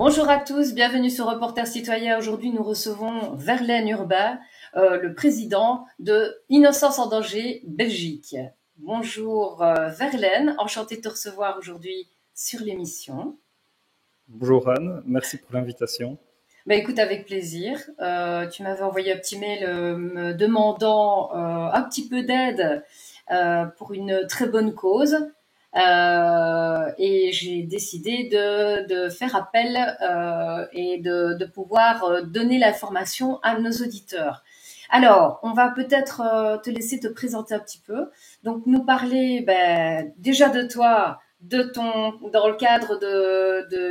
Bonjour à tous, bienvenue sur Reporter Citoyen. Aujourd'hui, nous recevons Verlaine Urbain, le président de Innocence en danger Belgique. Bonjour Verlaine, enchanté de te recevoir aujourd'hui sur l'émission. Bonjour Anne, merci pour l'invitation. Écoute, avec plaisir. Tu m'avais envoyé un petit mail me demandant un petit peu d'aide pour une très bonne cause. Et j'ai décidé de faire appel et de pouvoir donner l'information à nos auditeurs. Alors, on va peut-être te laisser te présenter un petit peu. Donc, nous parler déjà de toi, dans le cadre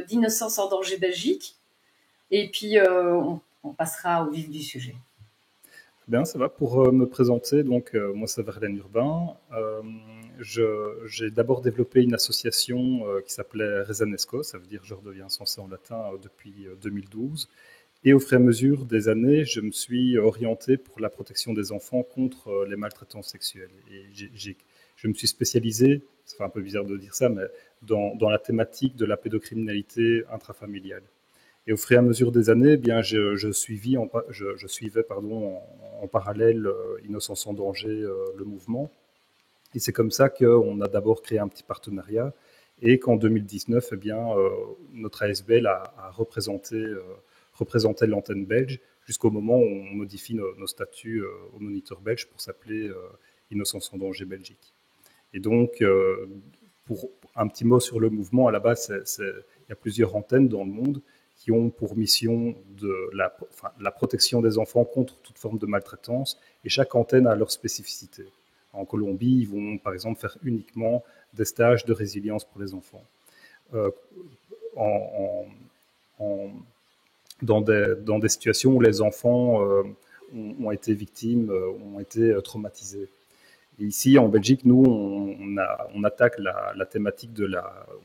d'Innocence en danger Belgique. Et puis, on passera au vif du sujet. Bien, ça va. Pour me présenter, donc moi c'est Verlaine Urbain. J'ai d'abord développé une association qui s'appelait Resanesco, ça veut dire je redeviens sensé en latin, depuis 2012. Et au fur et à mesure des années, je me suis orienté pour la protection des enfants contre les maltraitances sexuelles. Et je me suis spécialisé, c'est un peu bizarre de dire ça, mais dans la thématique de la pédocriminalité intrafamiliale. Et au fur et à mesure des années, je suivais en parallèle Innocence en danger, le mouvement. Et c'est comme ça qu'on a d'abord créé un petit partenariat et qu'en 2019, notre ASBL a représenté l'antenne belge jusqu'au moment où on modifie nos statuts au moniteur belge pour s'appeler Innocence en danger Belgique. Et donc, pour un petit mot sur le mouvement, à la base, il y a plusieurs antennes dans le monde qui ont pour mission la protection des enfants contre toute forme de maltraitance, et chaque antenne a leur spécificité. En Colombie, ils vont par exemple faire uniquement des stages de résilience pour les enfants. Dans des situations où les enfants ont été victimes, ont été traumatisés. Et ici, en Belgique, nous, on attaque la thématique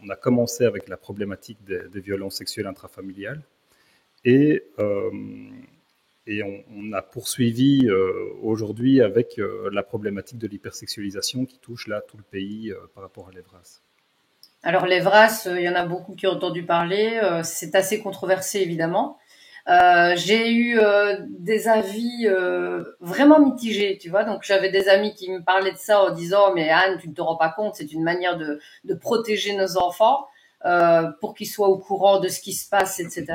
on a commencé avec la problématique des violences sexuelles intrafamiliales et on a poursuivi aujourd'hui avec la problématique de l'hypersexualisation qui touche là tout le pays par rapport à l'EVRAS. Alors l'EVRAS, il y en a beaucoup qui ont entendu parler. C'est assez controversé évidemment. J'ai eu des avis vraiment mitigés, tu vois. Donc j'avais des amis qui me parlaient de ça en disant mais Anne, tu ne te rends pas compte, c'est une manière de protéger nos enfants pour qu'ils soient au courant de ce qui se passe, etc.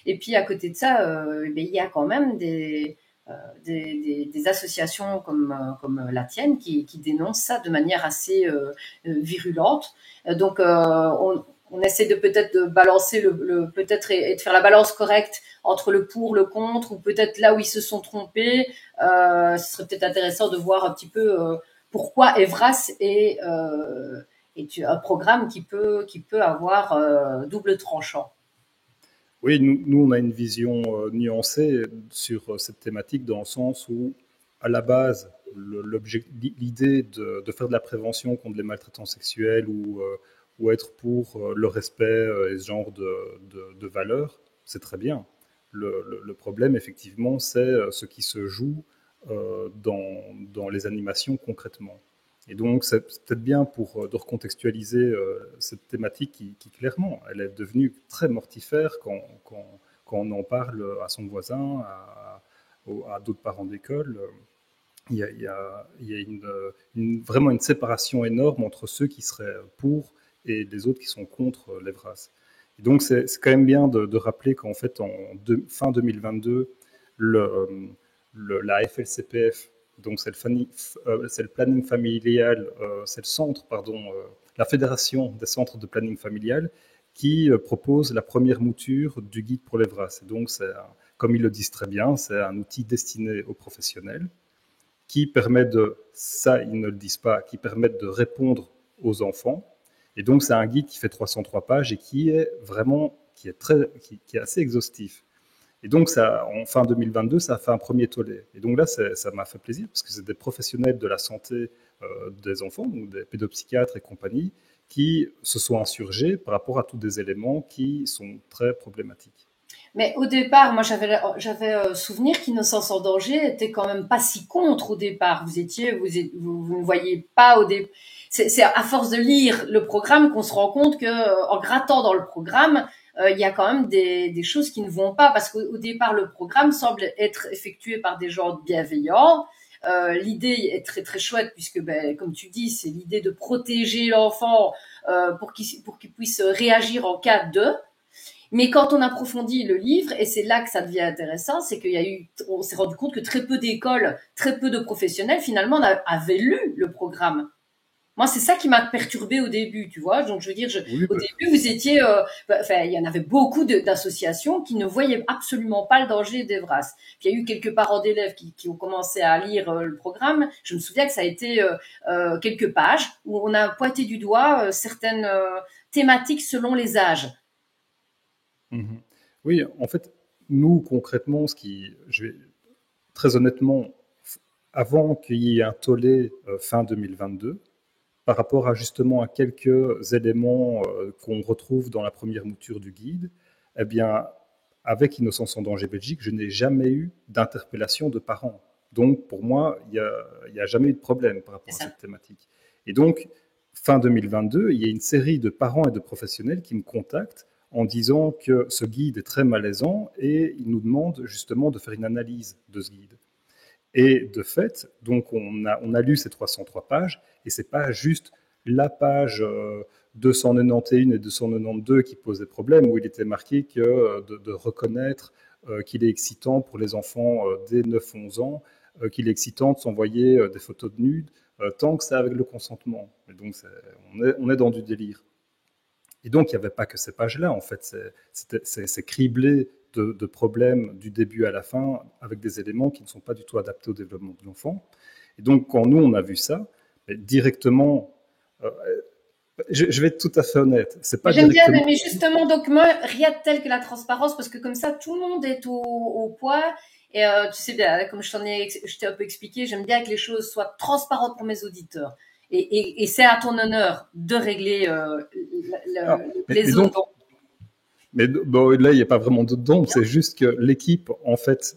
Et puis à côté de ça, il y a quand même des associations comme la tienne qui dénoncent ça de manière assez virulente. Donc on essaie de peut-être de balancer peut-être et de faire la balance correcte entre le pour, le contre, ou peut-être là où ils se sont trompés. Ce serait peut-être intéressant de voir un petit peu pourquoi Evras est un programme qui peut avoir double tranchant. Oui, nous, on a une vision nuancée sur cette thématique dans le sens où, à la base, l'idée de faire de la prévention contre les maltraitances sexuelles ou être pour le respect et ce genre de valeurs, c'est très bien. Le problème, effectivement, c'est ce qui se joue dans les animations concrètement. Et donc, c'est peut-être bien de recontextualiser cette thématique qui, clairement, elle est devenue très mortifère quand on en parle à son voisin, à d'autres parents d'école. Il y a vraiment une séparation énorme entre ceux qui seraient pour et les autres qui sont contre l'EVRAS. Et donc, c'est quand même bien de rappeler qu'en fait, fin 2022, la FLCPF, donc c'est le planning familial, c'est le centre, pardon, la Fédération des centres de planning familial qui propose la première mouture du guide pour l'EVRAS. Et donc, comme ils le disent très bien, c'est un outil destiné aux professionnels qui permet ça ils ne le disent pas, qui permet de répondre aux enfants. Et donc, c'est un guide qui fait 303 pages et qui est assez exhaustif. Et donc, en fin 2022, ça a fait un premier tollé. Et donc là, ça m'a fait plaisir parce que c'est des professionnels de la santé des enfants, donc des pédopsychiatres et compagnie, qui se sont insurgés par rapport à tous des éléments qui sont très problématiques. Mais au départ, moi, j'avais souvenir qu'Innocence en danger était quand même pas si contre au départ. Vous ne voyez pas au départ. C'est à force de lire le programme qu'on se rend compte que, en grattant dans le programme, il y a quand même des choses qui ne vont pas, parce qu'au départ, le programme semble être effectué par des gens bienveillants. L'idée est très très chouette, puisque comme tu dis, c'est l'idée de protéger l'enfant pour qu'il puisse réagir en cas de. Mais quand on approfondit le livre, et c'est là que ça devient intéressant, c'est on s'est rendu compte que très peu d'écoles, très peu de professionnels finalement avaient lu le programme. Moi, c'est ça qui m'a perturbée au début, tu vois. Donc, je veux dire, Oui, au début, vous étiez, il y en avait beaucoup d'associations qui ne voyaient absolument pas le danger d'Evras. Puis il y a eu quelques parents d'élèves qui ont commencé à lire le programme. Je me souviens que ça a été quelques pages où on a pointé du doigt certaines thématiques selon les âges. mhm. Oui, en fait, nous, concrètement, très honnêtement, avant qu'il y ait un tollé fin 2022, par rapport à justement à quelques éléments qu'on retrouve dans la première mouture du guide, eh bien, avec Innocence en danger Belgique, je n'ai jamais eu d'interpellation de parents. Donc, pour moi, il n'y a jamais eu de problème par rapport à cette thématique. Et donc, fin 2022, il y a une série de parents et de professionnels qui me contactent en disant que ce guide est très malaisant et ils nous demandent justement de faire une analyse de ce guide. Et de fait, donc on a lu ces 303 pages, et c'est pas juste la page 291 et 292 qui posaient problème, où il était marqué que de reconnaître qu'il est excitant pour les enfants dès 9-11 ans, qu'il est excitant de s'envoyer des photos de nudes, tant que c'est avec le consentement. Et donc on est dans du délire. Et donc il n'y avait pas que ces pages-là, en fait, c'est criblé de problèmes du début à la fin, avec des éléments qui ne sont pas du tout adaptés au développement de l'enfant. Et donc, quand nous, on a vu ça, directement, je vais être tout à fait honnête, c'est pas J'aime bien, directement... mais justement, donc moi, rien de tel que la transparence, parce que comme ça, tout le monde est au point. Et tu sais bien, comme je t'ai un peu expliqué, j'aime bien que les choses soient transparentes pour mes auditeurs. Et c'est à ton honneur de régler Ah, les mais zones. donc, mais bon, là, il n'y a pas vraiment de don, c'est juste que l'équipe, en fait,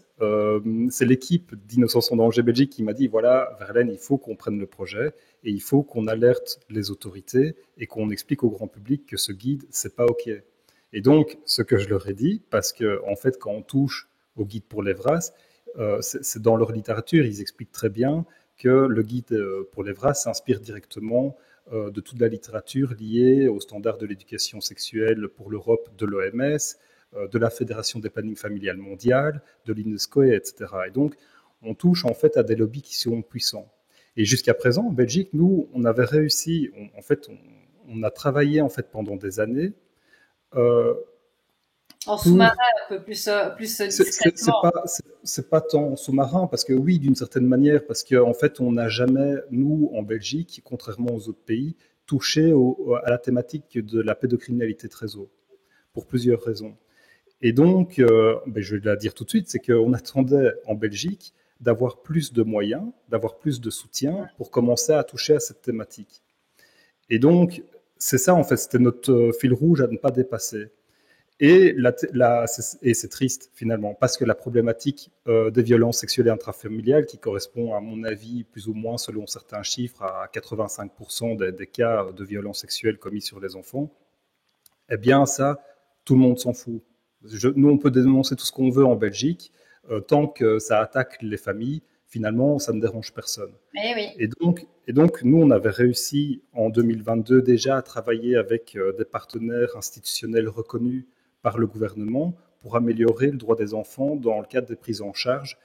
c'est l'équipe d'Innocence en danger Belgique qui m'a dit, voilà, Verlaine, il faut qu'on prenne le projet et il faut qu'on alerte les autorités et qu'on explique au grand public que ce guide, c'est pas OK. Et donc, ce que je leur ai dit, parce que, en fait, quand on touche au guide pour l'Evras, c'est dans leur littérature, ils expliquent très bien que le guide pour l'Evras s'inspire directement de toute la littérature liée aux standards de l'éducation sexuelle pour l'Europe de l'OMS, de la Fédération des plannings familiales mondiales, de l'UNESCO, etc. Et donc, on touche en fait à des lobbies qui sont puissants. Et jusqu'à présent, en Belgique, nous, on avait réussi, on a travaillé en fait pendant des années euh, En sous-marin, pour un peu plus discrètement. c'est pas tant sous-marin parce que oui, d'une certaine manière, parce qu'en fait, on n'a jamais, nous, en Belgique, contrairement aux autres pays, touché à la thématique de la pédocriminalité très haut, pour plusieurs raisons. Et donc, je vais la dire tout de suite, c'est qu'on attendait en Belgique d'avoir plus de moyens, d'avoir plus de soutien pour commencer à toucher à cette thématique. Et donc, c'est ça, en fait, c'était notre fil rouge à ne pas dépasser. Et, et c'est triste finalement, parce que la problématique des violences sexuelles et intrafamiliales, qui correspond à mon avis plus ou moins selon certains chiffres à 85% des cas de violences sexuelles commis sur les enfants, eh bien ça, tout le monde s'en fout. Nous, on peut dénoncer tout ce qu'on veut en Belgique, tant que ça attaque les familles, finalement, ça ne dérange personne. Mais oui. Et donc, nous, on avait réussi en 2022 déjà à travailler avec des partenaires institutionnels reconnus par le gouvernement pour améliorer le droit des enfants dans le cadre des prises en charge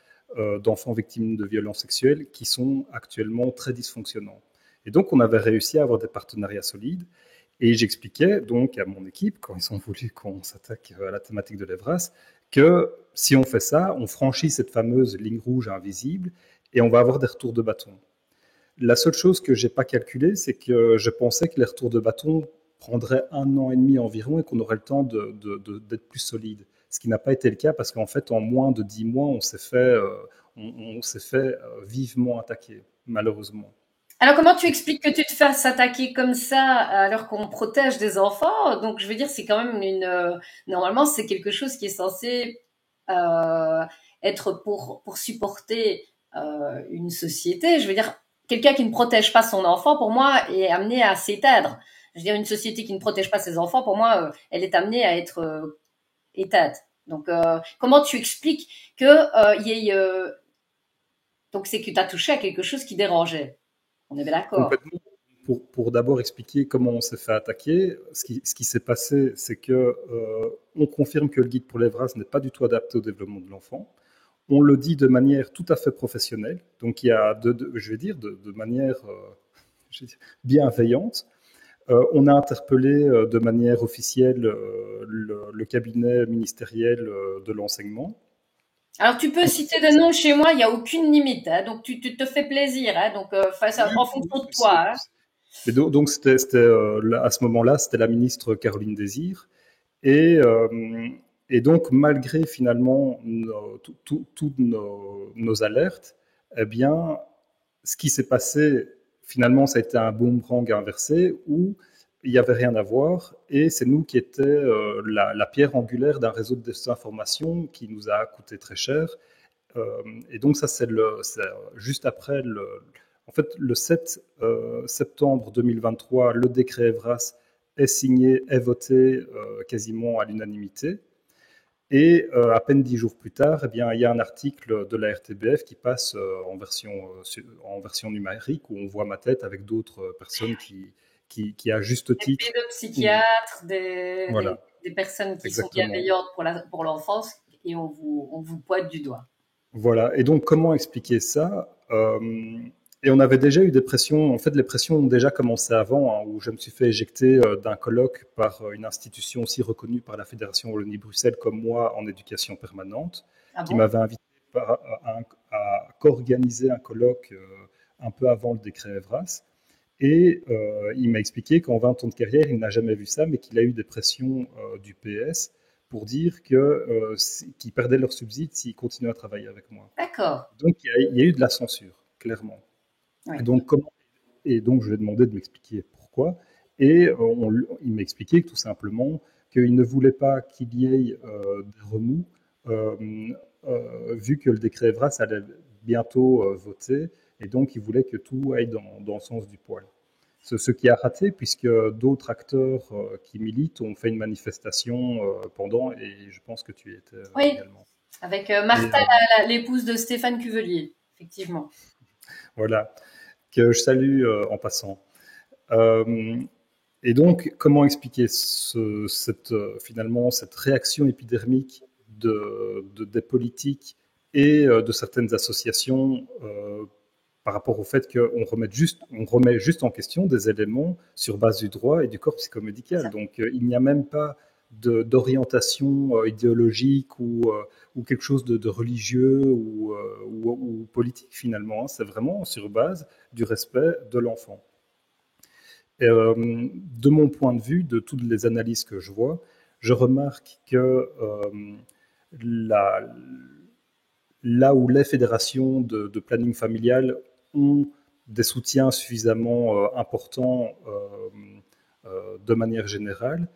d'enfants victimes de violences sexuelles qui sont actuellement très dysfonctionnants. Et donc, on avait réussi à avoir des partenariats solides. Et j'expliquais donc à mon équipe, quand ils ont voulu qu'on s'attaque à la thématique de l'Evras, que si on fait ça, on franchit cette fameuse ligne rouge invisible et on va avoir des retours de bâton. La seule chose que je n'ai pas calculée, c'est que je pensais que les retours de bâton prendraient 1 an et demi environ et qu'on aurait le temps d'être plus solide. Ce qui n'a pas été le cas parce qu'en fait, en moins de 10 mois, on s'est fait vivement attaquer, malheureusement. Alors, comment tu expliques que tu te fasses attaquer comme ça alors qu'on protège des enfants? Donc, je veux dire, c'est quand même normalement, c'est quelque chose qui est censé euh, être pour supporter une société. Je veux dire, quelqu'un qui ne protège pas son enfant, pour moi, est amené à s'éteindre. Je veux dire, une société qui ne protège pas ses enfants, pour moi, elle est amenée à être éteinte. Donc, comment tu expliques que y ait donc c'est que tu as touché à quelque chose qui dérangeait. On est bien d'accord. Complètement. Pour d'abord expliquer comment on s'est fait attaquer, ce qui s'est passé, c'est que on confirme que le guide pour l'EVRAS n'est pas du tout adapté au développement de l'enfant. On le dit de manière tout à fait professionnelle, donc il y a, je vais dire, de manière bienveillante. On a interpellé de manière officielle le cabinet ministériel de l'enseignement. Alors tu peux citer des noms chez moi, il n'y a aucune limite, hein, donc tu te fais plaisir, hein, donc en fonction de toi. Hein. Mais donc à ce moment-là, c'était la ministre Caroline Désir. Et, et donc, malgré finalement toutes nos alertes, eh bien, ce qui s'est passé, finalement, ça a été un boomerang inversé où il n'y avait rien à voir et c'est nous qui étions la pierre angulaire d'un réseau de désinformation qui nous a coûté très cher. Et donc, ça, c'est juste après en fait, le 7 septembre 2023, le décret Evras est signé, est voté quasiment à l'unanimité. Et à peine 10 jours plus tard, eh bien, il y a un article de la RTBF qui passe en version numérique où on voit ma tête avec d'autres personnes qui à juste Des titre. pédopsychiatres, Voilà, des personnes qui sont exactement. bienveillantes pour l'enfance et on vous pointe du doigt. Voilà. Et donc, comment expliquer ça et on avait déjà eu des pressions. En fait, les pressions ont déjà commencé avant, hein, où je me suis fait éjecter d'un colloque par une institution aussi reconnue par la Fédération Wallonie-Bruxelles comme moi en éducation permanente, Ah qui bon? m'avait invité à co-organiser un colloque un peu avant le décret Evras. Et il m'a expliqué qu'en 20 ans de carrière, il n'a jamais vu ça, mais qu'il a eu des pressions du PS pour dire qu'ils perdaient leur subside s'ils continuaient à travailler avec moi. D'accord. Donc il y a eu de la censure, clairement. Et Oui. donc, je lui ai demandé de m'expliquer pourquoi. Et il m'a expliqué tout simplement qu'il ne voulait pas qu'il y ait des remous, euh, vu que le décret Evras allait bientôt voter. Et donc, il voulait que tout aille dans le sens du poil. Ce qui a raté, puisque d'autres acteurs qui militent ont fait une manifestation pendant, et je pense que tu y étais Oui, également. avec Et Martha, l'épouse de Stéphane Cuvelier, effectivement. voilà, que je salue en passant. Euh, et donc, comment expliquer finalement cette réaction épidermique des politiques et de certaines associations par rapport au fait on remet juste en question des éléments sur base du droit et du corps psychomédical. Donc, il n'y a même pas d'orientation idéologique ou quelque chose de religieux ou politique finalement. C'est vraiment sur base du respect de l'enfant. De mon point de vue, de toutes les analyses que je vois, je remarque que la, là où les fédérations de planning familial ont des soutiens suffisamment importants de manière générale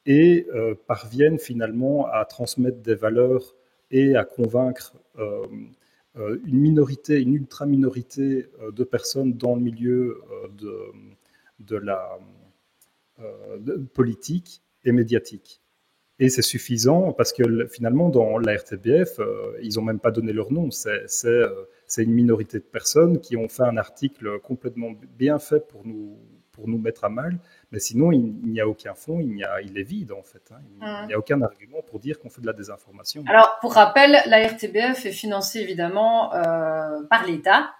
et parviennent finalement à transmettre des valeurs et à convaincre une minorité, une ultra-minorité de personnes dans le milieu de la politique et médiatique. Et c'est suffisant parce que finalement, dans la RTBF, ils n'ont même pas donné leur nom. C'est une minorité de personnes qui ont fait un article complètement bien fait pour nous mettre à mal. Mais sinon, il n'y a aucun fond, il est vide en fait. Hein. Il n'y a aucun argument pour dire qu'on fait de la désinformation. Alors, pour rappel, la RTBF est financée évidemment par l'État,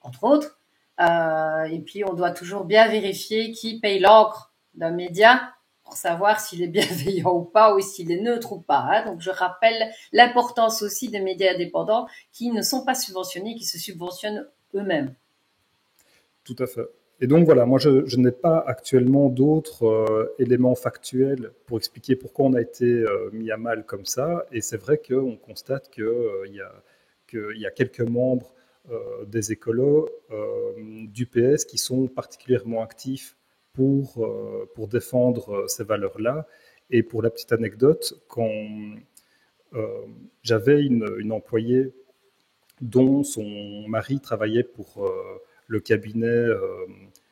entre autres. Et puis, on doit toujours bien vérifier qui paye l'encre d'un média pour savoir s'il est bienveillant ou pas, ou s'il est neutre ou pas. Hein. Donc, je rappelle l'importance aussi des médias indépendants qui ne sont pas subventionnés, qui se subventionnent eux-mêmes. Tout à fait. Et donc voilà, moi je n'ai pas actuellement d'autres éléments factuels pour expliquer pourquoi on a été mis à mal comme ça. Et c'est vrai qu'on constate qu'il y a quelques membres des écolos du PS qui sont particulièrement actifs pour défendre ces valeurs-là. Et pour la petite anecdote, quand j'avais une employée dont son mari travaillait pour le cabinet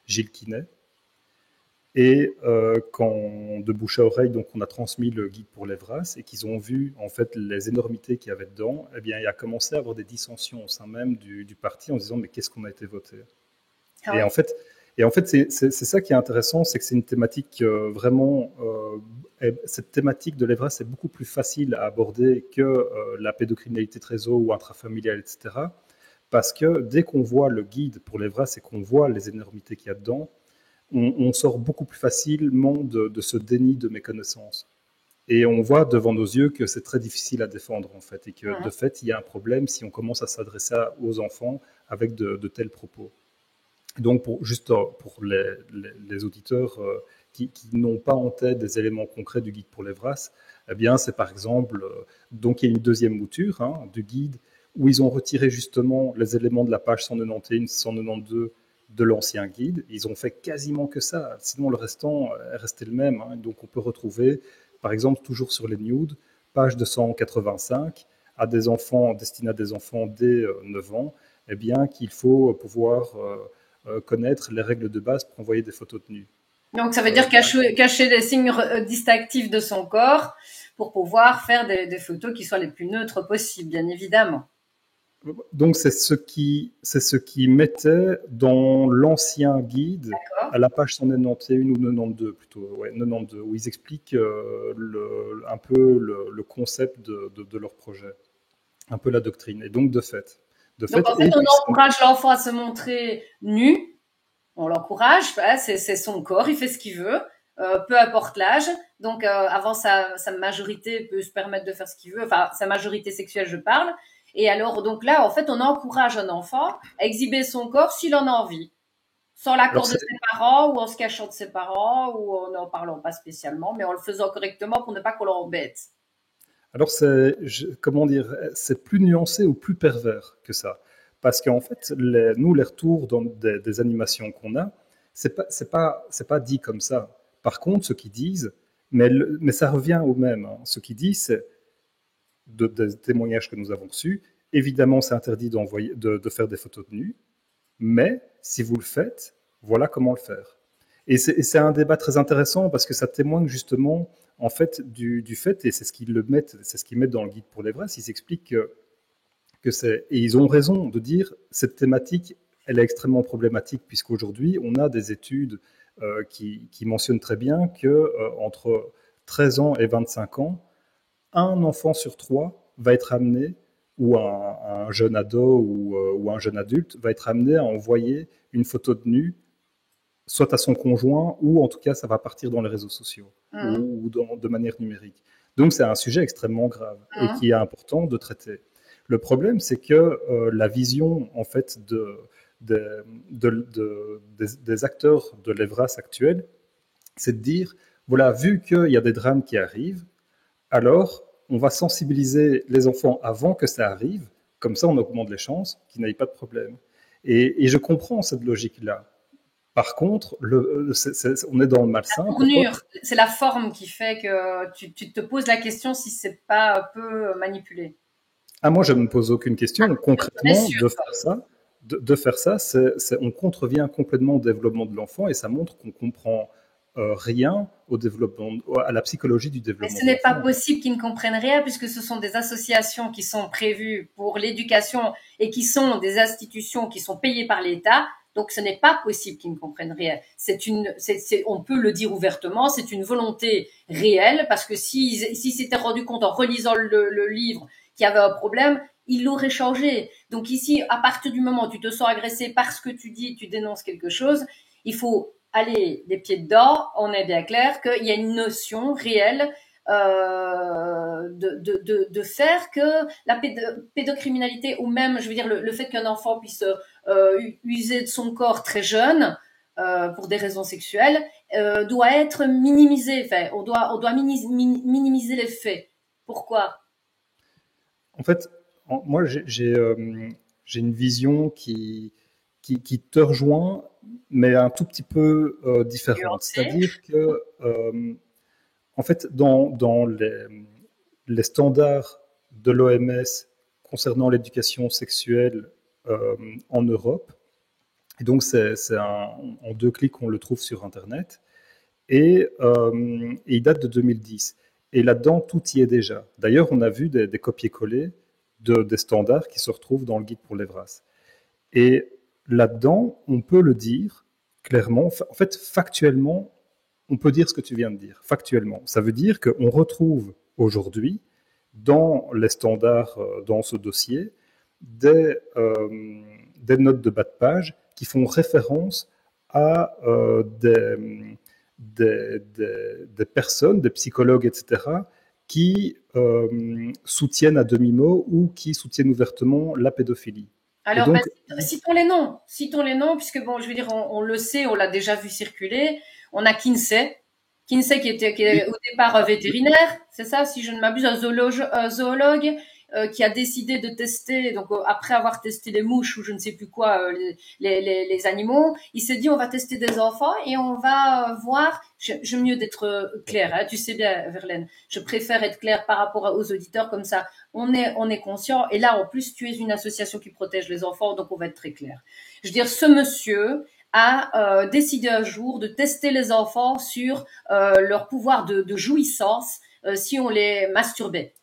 Gilles Quinet. Et quand de bouche à oreille, donc on a transmis le guide pour l'EVRAS et qu'ils ont vu en fait les énormités qu'il y avait dedans, eh bien il a commencé à avoir des dissensions au sein même du parti en disant mais qu'est-ce qu'on a été voté. Ah Et oui. en fait, c'est ça qui est intéressant, c'est que c'est une thématique vraiment. Cette thématique de l'EVRAS est beaucoup plus facile à aborder que la pédocriminalité de réseau ou intrafamiliale, etc. Parce que dès qu'on voit le guide pour l'EVRAS et qu'on voit les énormités qu'il y a dedans, on sort beaucoup plus facilement de ce déni de méconnaissance. Et on voit devant nos yeux que c'est très difficile à défendre, en fait, et que de fait, il y a un problème si on commence à s'adresser aux enfants avec de tels propos. Donc, juste pour les auditeurs qui n'ont pas en tête des éléments concrets du guide pour l'EVRAS, eh bien, c'est par exemple, donc il y a une deuxième mouture du guide où ils ont retiré justement les éléments de la page 191, 192 de l'ancien guide. Ils ont fait quasiment que ça, sinon le restant est resté le même. Donc, on peut retrouver, par exemple, toujours sur les nudes, page 285, à des enfants, destinés à des enfants dès 9 ans, eh bien, qu'il faut pouvoir connaître les règles de base pour envoyer des photos de nu. Donc, ça veut dire cacher les signes distinctifs de son corps pour pouvoir faire des photos qui soient les plus neutres possibles, bien évidemment. Donc, c'est ce qui mettait dans l'ancien guide, à la page 191 ou 92 plutôt, ouais, 92, où ils expliquent un peu le concept de leur projet, un peu la doctrine. Et donc, de fait, donc, en fait, on encourage l'enfant à se montrer nu. On l'encourage, c'est son corps, il fait ce qu'il veut, peu importe l'âge. Donc, avant sa majorité peut se permettre de faire ce qu'il veut, enfin, sa majorité sexuelle, je parle. Et alors, donc là, en fait, on encourage un enfant à exhiber son corps s'il en a envie, sans l'accord de ses parents ou en se cachant de ses parents ou en n'en parlant pas spécialement, mais en le faisant correctement pour ne pas qu'on l'embête. Alors, comment dire, c'est plus nuancé ou plus pervers que ça. Parce qu'en fait, nous, les retours dans des animations qu'on a, c'est pas dit comme ça. Par contre, ce qu'ils disent, mais ça revient au même. Ce qu'ils disent, c'est des témoignages que nous avons reçus. Évidemment, c'est interdit de faire des photos de nu, mais si vous le faites, voilà comment le faire. Et c'est un débat très intéressant parce que ça témoigne justement en fait du fait, et c'est ce qu'ils mettent dans le guide pour l'EVRAS, ils expliquent et ils ont raison de dire cette thématique, elle est extrêmement problématique puisqu'aujourd'hui on a des études qui mentionnent très bien que entre 13 ans et 25 ans, un enfant sur 3 va être amené, ou un jeune ado ou un jeune adulte va être amené à envoyer une photo de nu soit à son conjoint, ou en tout cas, ça va partir dans les réseaux sociaux ou de manière numérique. Donc, c'est un sujet extrêmement grave et qui est important de traiter. Le problème, c'est que la vision, en fait, des acteurs de l'EVRAS actuel, c'est de dire, voilà, vu qu'il y a des drames qui arrivent, alors on va sensibiliser les enfants avant que ça arrive, comme ça on augmente les chances qu'ils n'aient pas de problème. Et je comprends cette logique-là. Par contre, on est dans le malsain. La tournure, c'est la forme qui fait que tu te poses la question si c'est pas un peu manipulé. Ah, moi, je ne me pose aucune question. Concrètement, de faire ça, on contrevient complètement au développement de l'enfant et ça montre qu'on comprend rien au développement, à la psychologie du développement. Mais ce n'est pas possible qu'ils ne comprennent rien puisque ce sont des associations qui sont prévues pour l'éducation et qui sont des institutions qui sont payées par l'État. Donc, ce n'est pas possible qu'ils ne comprennent rien. On peut le dire ouvertement, c'est une volonté réelle parce que s'ils s'étaient rendus compte en relisant le livre qu'il y avait un problème, ils l'auraient changé. Donc ici, à partir du moment où tu te sens agressé parce que tu dis, tu dénonces quelque chose, il faut aller les pieds dedans. On est bien clair qu'il y a une notion réelle de faire que la pédocriminalité ou même, je veux dire, le fait qu'un enfant puisse user de son corps très jeune pour des raisons sexuelles doit être minimisé. Enfin, on doit minimiser les faits. Pourquoi? En fait, moi, j'ai une vision qui te rejoint, mais un tout petit peu différente. C'est-à-dire que, en fait, dans les standards de l'OMS concernant l'éducation sexuelle en Europe, et donc c'est en 2 clics qu'on le trouve sur Internet, et il date de 2010. Et là-dedans, tout y est déjà. D'ailleurs, on a vu des copier-coller des standards qui se retrouvent dans le guide pour l'EVRAS. Et là-dedans, on peut le dire clairement, en fait, factuellement, on peut dire ce que tu viens de dire, factuellement. Ça veut dire qu'on retrouve aujourd'hui, dans les standards, dans ce dossier, des notes de bas de page qui font référence à des personnes, des psychologues, etc., qui soutiennent à demi-mot ou qui soutiennent ouvertement la pédophilie. Et Alors, donc, citons les noms, puisque bon, je veux dire, on le sait, on l'a déjà vu circuler. On a Kinsey qui est au départ vétérinaire, c'est ça, si je ne m'abuse, un zoologue qui a décidé de tester, donc après avoir testé les mouches ou je ne sais plus quoi, les animaux, il s'est dit on va tester des enfants et on va voir. J'aime mieux d'être clair, hein, tu sais bien, Verlaine. Je préfère être clair par rapport aux auditeurs, comme ça on est conscient. Et là, en plus, tu es une association qui protège les enfants, donc on va être très clair. Je veux dire, ce monsieur a décidé un jour de tester les enfants sur leur pouvoir de jouissance si on les masturbait.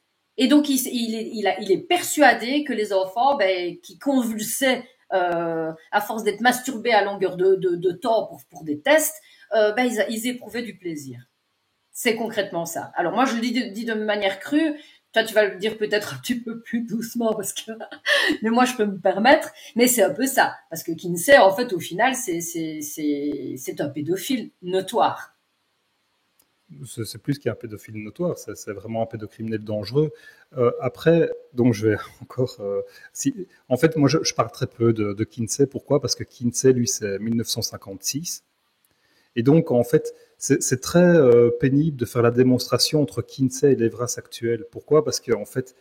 Et donc, il est persuadé que les enfants, qui convulsaient à force d'être masturbés à longueur de temps pour des tests, ils éprouvaient du plaisir. C'est concrètement ça. Alors moi, je le dis de manière crue. Toi, tu vas le dire peut-être un petit peu plus doucement parce que, mais moi, je peux me permettre. Mais c'est un peu ça, parce que Kinsey, en fait, au final, c'est un pédophile notoire. c'est plus qu'un pédophile notoire, c'est vraiment un pédocriminel dangereux. Après, donc je vais encore... en fait, moi, je parle très peu de Kinsey. Pourquoi? Parce que Kinsey, lui, c'est 1956. Et donc, en fait, c'est très pénible de faire la démonstration entre Kinsey et l'EVRAS actuel. Pourquoi? Parce qu'en fait,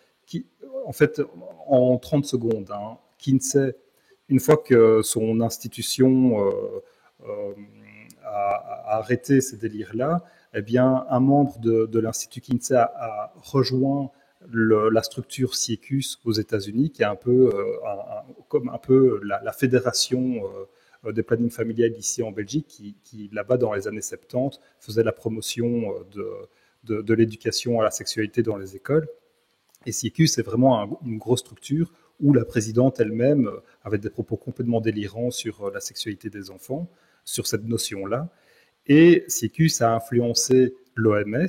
en 30 secondes, hein, Kinsey, une fois que son institution a arrêté ces délires-là, eh bien, un membre de l'Institut Kinsey a rejoint la structure CIECUS aux États-Unis, qui est un peu, comme un peu la fédération des plannings familiales ici en Belgique, qui là-bas, dans les années 70, faisait la promotion de l'éducation à la sexualité dans les écoles. Et CIECUS, c'est vraiment une grosse structure où la présidente elle-même avait des propos complètement délirants sur la sexualité des enfants, sur cette notion-là. Et CIECUS a influencé l'OMS,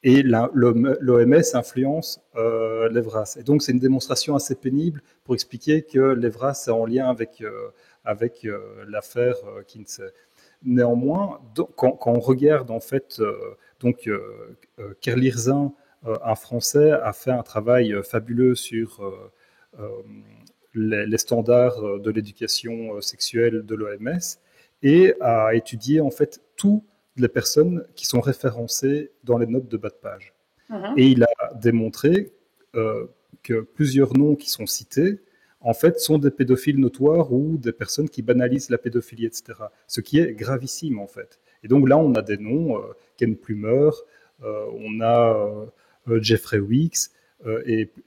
et l'OMS influence l'EVRAS. Et donc, c'est une démonstration assez pénible pour expliquer que l'EVRAS est en lien avec l'affaire Kinsey. Néanmoins, quand on regarde, en fait, Kerlirzin, un Français, a fait un travail fabuleux sur les standards de l'éducation sexuelle de l'OMS et a étudié, en fait, toutes les personnes qui sont référencées dans les notes de bas de page. Et il a démontré que plusieurs noms qui sont cités, en fait, sont des pédophiles notoires ou des personnes qui banalisent la pédophilie, etc. Ce qui est gravissime, en fait. Et donc là, on a des noms, Ken Plumer, on a Jeffrey Weeks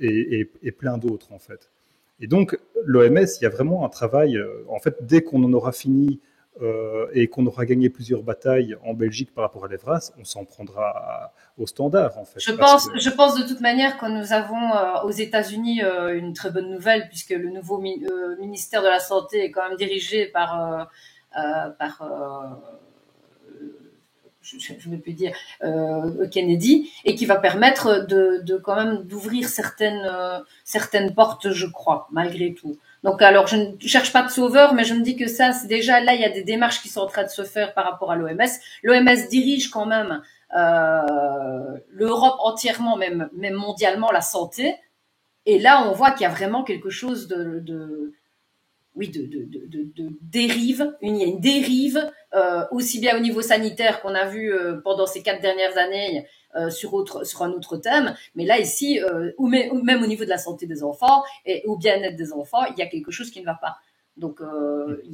et plein d'autres, en fait. Et donc, l'OMS, il y a vraiment un travail, en fait, dès qu'on en aura fini et qu'on aura gagné plusieurs batailles en Belgique par rapport à l'EVRAS, on s'en prendra aux standards, en fait. Je pense de toute manière que nous avons aux États-Unis une très bonne nouvelle, puisque le nouveau ministère de la Santé est quand même dirigé par je ne peux dire Kennedy, et qui va permettre de quand même d'ouvrir certaines portes, je crois, malgré tout. Donc, alors, je ne cherche pas de sauveur, mais je me dis que ça, c'est déjà là, il y a des démarches qui sont en train de se faire par rapport à l'OMS. L'OMS dirige quand même l'Europe entièrement, même mondialement, la santé. Et là, on voit qu'il y a vraiment quelque chose de dérive. Il y a une dérive, aussi bien au niveau sanitaire qu'on a vu pendant ces 4 dernières années sur un autre thème, mais là ici, ou même au niveau de la santé des enfants et au bien-être des enfants, il y a quelque chose qui ne va pas. Donc il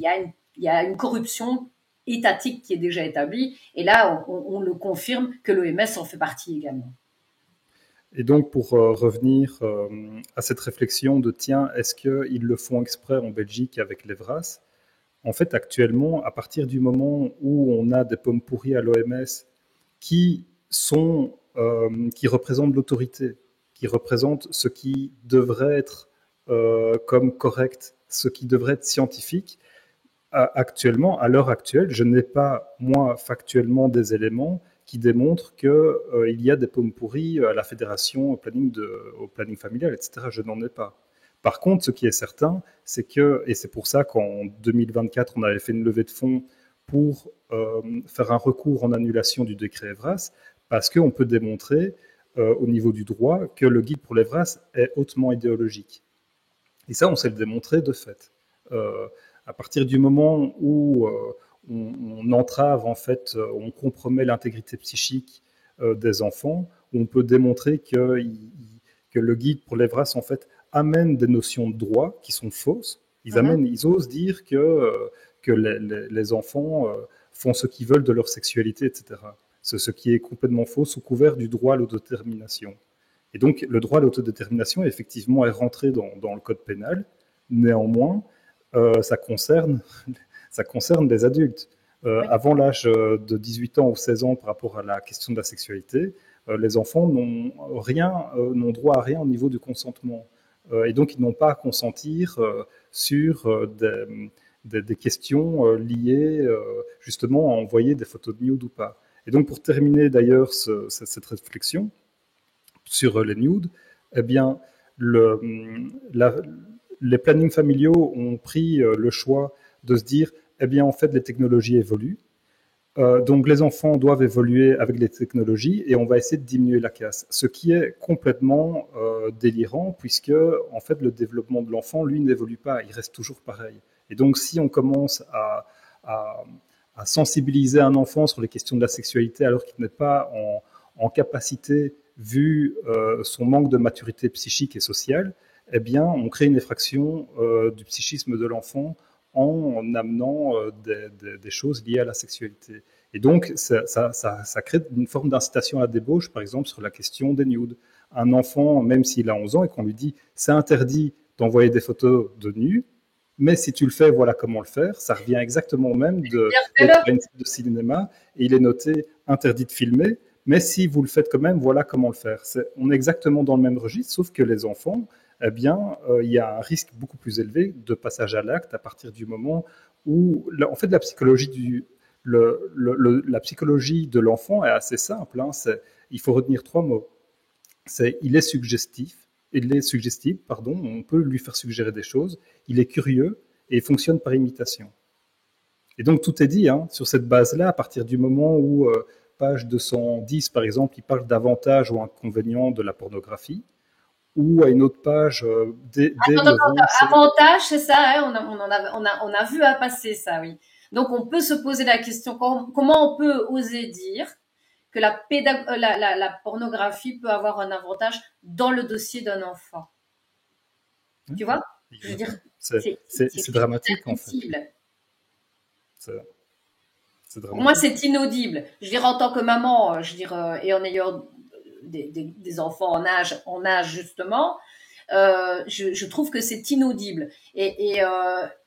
y a une corruption étatique qui est déjà établie, et là on le confirme que l'OMS en fait partie également. Et donc, pour revenir à cette réflexion de tiens, est-ce qu'ils le font exprès en Belgique avec l'EVRAS? En fait, actuellement, à partir du moment où on a des pommes pourries à l'OMS qui qui représentent l'autorité, qui représentent ce qui devrait être comme correct, ce qui devrait être scientifique, actuellement, à l'heure actuelle, je n'ai pas, moi, factuellement, des éléments qui démontrent qu'il y a des pommes pourries à la fédération au planning familial, etc. Je n'en ai pas. Par contre, ce qui est certain, c'est que, et c'est pour ça qu'en 2024, on avait fait une levée de fonds pour faire un recours en annulation du décret Evras, parce qu'on peut démontrer au niveau du droit que le guide pour l'Evras est hautement idéologique. Et ça, on sait le démontrer de fait. À partir du moment où on entrave, en fait, on compromet l'intégrité psychique des enfants, on peut démontrer que le guide pour l'Evras, en fait, amène des notions de droit qui sont fausses. Ils osent dire que les enfants font ce qu'ils veulent de leur sexualité, etc. Ce qui est complètement faux sous couvert du droit à l'autodétermination. Et donc, le droit à l'autodétermination, effectivement, est rentré dans le code pénal. Néanmoins, ça concerne les adultes. Oui. Avant l'âge de 18 ans ou 16 ans par rapport à la question de la sexualité, les enfants n'ont droit à rien au niveau du consentement. Et donc, ils n'ont pas à consentir sur des questions liées justement à envoyer des photos de nude ou pas. Et donc, pour terminer d'ailleurs cette réflexion sur les nudes, eh bien, les plannings familiaux ont pris le choix de se dire, eh bien, en fait, les technologies évoluent. Donc, les enfants doivent évoluer avec les technologies et on va essayer de diminuer la casse. Ce qui est complètement délirant puisque, en fait, le développement de l'enfant, lui, n'évolue pas. Il reste toujours pareil. Et donc, si on commence à sensibiliser un enfant sur les questions de la sexualité alors qu'il n'est pas en capacité, vu son manque de maturité psychique et sociale, eh bien, on crée une effraction du psychisme de l'enfant en amenant des choses liées à la sexualité. Et donc, ça crée une forme d'incitation à la débauche, par exemple, sur la question des nudes. Un enfant, même s'il a 11 ans et qu'on lui dit « c'est interdit d'envoyer des photos de nus », mais si tu le fais, voilà comment le faire. Ça revient exactement au même d'être une salle de cinéma et il est noté « interdit de filmer », mais si vous le faites quand même, voilà comment le faire. On est exactement dans le même registre, sauf que les enfants, eh bien, il y a un risque beaucoup plus élevé de passage à l'acte à partir du moment où, en fait, la psychologie la psychologie de l'enfant est assez simple. Hein, il faut retenir 3 mots. Il est suggestible, pardon. On peut lui faire suggérer des choses. Il est curieux et il fonctionne par imitation. Et donc tout est dit hein, sur cette base-là à partir du moment où page 210 par exemple, il parle d'avantages ou inconvénients de la pornographie. Ou à une autre page avantage, c'est ça, hein, on a vu à passer ça, oui. Donc on peut se poser la question comment on peut oser dire que la pornographie peut avoir un avantage dans le dossier d'un enfant. Oui. Tu vois? Je veux dire, c'est dramatique en fait. Pour moi, c'est inaudible. Je veux dire, en tant que maman, je veux dire, et en ayant des enfants en âge justement, je trouve que c'est inaudible. Et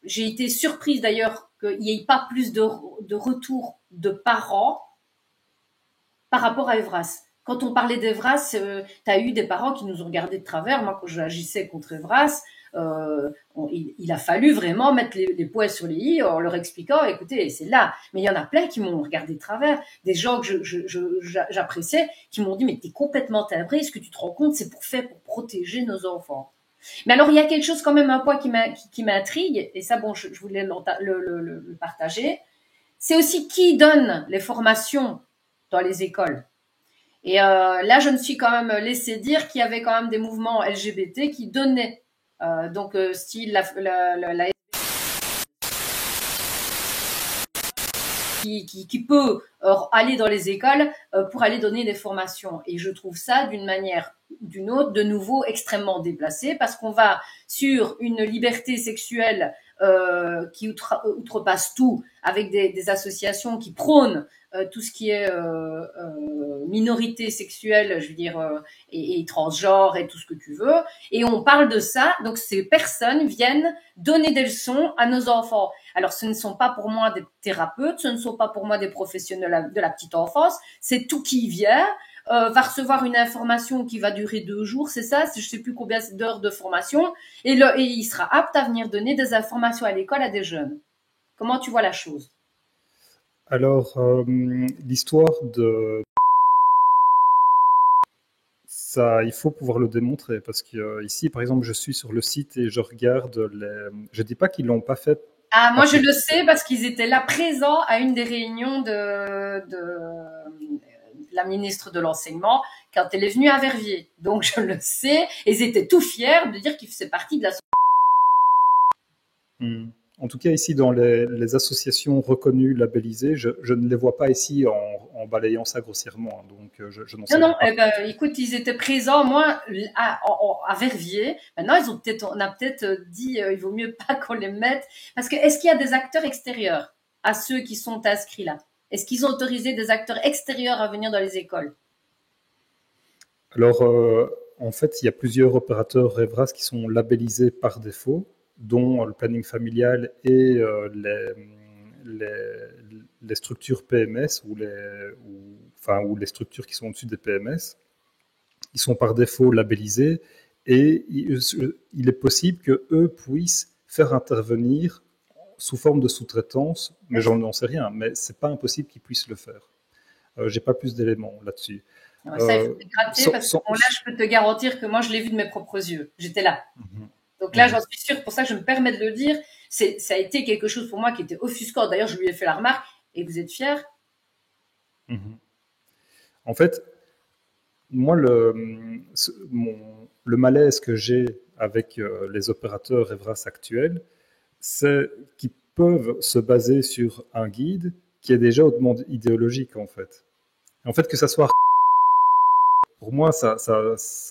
j'ai été surprise d'ailleurs qu'il n'y ait pas plus de retours de parents par rapport à Evras. Quand on parlait d'Evras, tu as eu des parents qui nous ont regardé de travers. Moi, quand j'agissais contre Evras, il a fallu vraiment mettre les points sur les i en leur expliquant, écoutez, c'est là. Mais il y en a plein qui m'ont regardé de travers. Des gens que j'appréciais, qui m'ont dit, mais t'es complètement timbré, est-ce que tu te rends compte, c'est pour protéger nos enfants. Mais alors, il y a quelque chose quand même, un point qui m'intrigue, et ça, bon, je voulais le partager. C'est aussi qui donne les formations dans les écoles. Et là, je me suis quand même laissé dire qu'il y avait quand même des mouvements LGBT qui donnaient donc style la qui peut aller dans les écoles pour aller donner des formations. Et je trouve ça d'une manière ou d'une autre de nouveau extrêmement déplacé parce qu'on va sur une liberté sexuelle qui outrepasse tout avec des associations qui prônent tout ce qui est minorité sexuelle, je veux dire, et transgenre et tout ce que tu veux. Et on parle de ça. Donc ces personnes viennent donner des leçons à nos enfants. Alors ce ne sont pas pour moi des thérapeutes, ce ne sont pas pour moi des professionnels de la petite enfance. C'est tout qui vient. Va recevoir une information qui va durer 2 jours, c'est ça, je sais plus combien d'heures de formation, et il sera apte à venir donner des informations à l'école à des jeunes. Comment tu vois la chose? Alors, l'histoire de ça, il faut pouvoir le démontrer parce que ici, par exemple, je suis sur le site et je regarde les. Je dis pas qu'ils l'ont pas fait. Ah, moi je le sais parce qu'ils étaient là présents à une des réunions de la ministre de l'enseignement quand elle est venue à Verviers. Donc je le sais, et ils étaient tout fiers de dire qu'ils faisaient partie de la. En tout cas, ici, dans les associations reconnues, labellisées, je ne les vois pas ici en balayant ça grossièrement. Hein, donc, je n'en sais Non, pas. eh ben, écoute, ils étaient présents, moi, à Verviers. Maintenant, on a peut-être dit, il vaut mieux pas qu'on les mette. Parce que, est-ce qu'il y a des acteurs extérieurs à ceux qui sont inscrits là? Est-ce qu'ils ont autorisé des acteurs extérieurs à venir dans les écoles? Alors, en fait, il y a plusieurs opérateurs Revras qui sont labellisés par défaut, dont le planning familial et les structures PMS ou les structures qui sont au-dessus des PMS. Ils sont par défaut labellisés et il est possible qu'eux puissent faire intervenir sous forme de sous-traitance, mais j'en sais rien, mais c'est pas impossible qu'ils puissent le faire. J'ai pas plus d'éléments là-dessus. Ouais, ça, il faut te gratter parce que bon, là, je peux te garantir que moi, je l'ai vu de mes propres yeux. J'étais là. Donc là, j'en suis sûre. Pour ça, je me permets de le dire. Ça a été quelque chose pour moi qui était offusquant. D'ailleurs, je lui ai fait la remarque. Et vous êtes fiers? En fait, moi, le malaise que j'ai avec les opérateurs Evras actuels, c'est qu'ils peuvent se baser sur un guide qui est déjà hautement idéologique, en fait. En fait, que ça soit pour moi, ça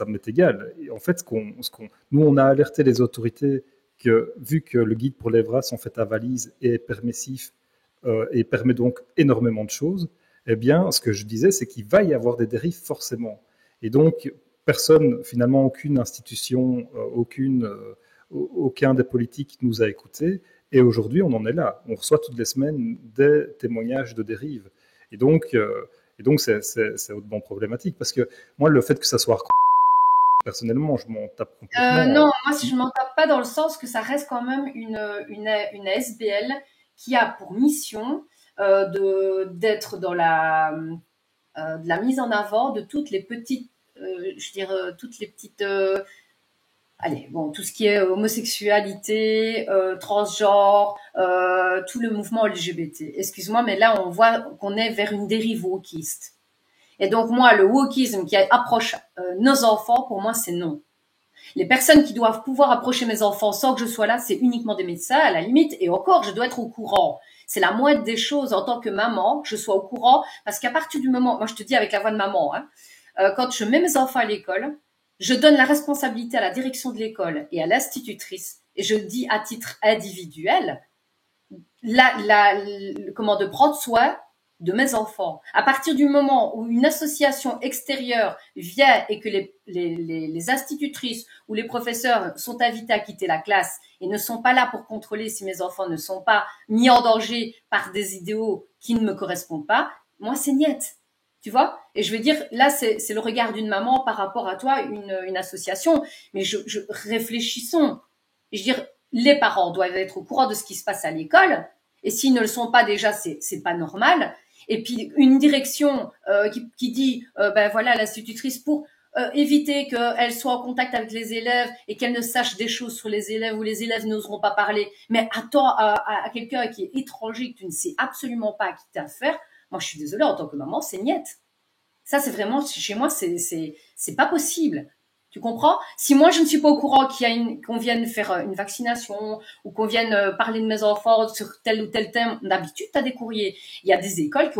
m'est égal. Et en fait, nous, on a alerté les autorités que, vu que le guide pour l'EVRAS, en fait, à valise est permissif et permet donc énormément de choses, eh bien, ce que je disais, c'est qu'il va y avoir des dérives forcément. Et donc, personne, finalement, aucune institution, aucun des politiques nous a écoutés. Et aujourd'hui, on en est là. On reçoit toutes les semaines des témoignages de dérives. Et donc, c'est hautement problématique parce que moi, le fait que ça soit personnellement, je m'en tape complètement. Non, moi, si je m'en tape pas dans le sens que ça reste quand même une SBL qui a pour mission d'être dans de la mise en avant de toutes les petites, je dirais, toutes les petites, allez, bon, tout ce qui est homosexualité, transgenre, tout le mouvement LGBT. Excuse-moi, mais là, on voit qu'on est vers une dérive wokiste. Et donc, moi, le wokisme qui approche nos enfants, pour moi, c'est non. Les personnes qui doivent pouvoir approcher mes enfants sans que je sois là, c'est uniquement des médecins, à la limite, et encore, je dois être au courant. C'est la moindre des choses en tant que maman, je sois au courant, parce qu'à partir du moment, moi je te dis avec la voix de maman, hein, quand je mets mes enfants à l'école, je donne la responsabilité à la direction de l'école et à l'institutrice, et je dis à titre individuel, comment de prendre soin de mes enfants. À partir du moment où une association extérieure vient et que les institutrices ou les professeurs sont invités à quitter la classe et ne sont pas là pour contrôler si mes enfants ne sont pas mis en danger par des idéaux qui ne me correspondent pas, moi c'est niette. Tu vois? Et je veux dire, là, c'est le regard d'une maman par rapport à toi, une association. Mais réfléchissons. Je veux dire, les parents doivent être au courant de ce qui se passe à l'école. Et s'ils ne le sont pas déjà, c'est pas normal. Et puis une direction qui dit, ben voilà, l'institutrice pour éviter qu'elle soit en contact avec les élèves et qu'elle ne sache des choses sur les élèves ou les élèves n'oseront pas parler. Mais attends à quelqu'un qui est étranger, que tu ne sais absolument pas à qui t'as affaire. Moi, je suis désolée, en tant que maman, c'est niette. Ça, c'est vraiment, chez moi, c'est pas possible. Tu comprends? Si moi, je ne suis pas au courant qu'on vienne faire une vaccination ou qu'on vienne parler de mes enfants sur tel ou tel thème, d'habitude, tu as des courriers. Il y a des écoles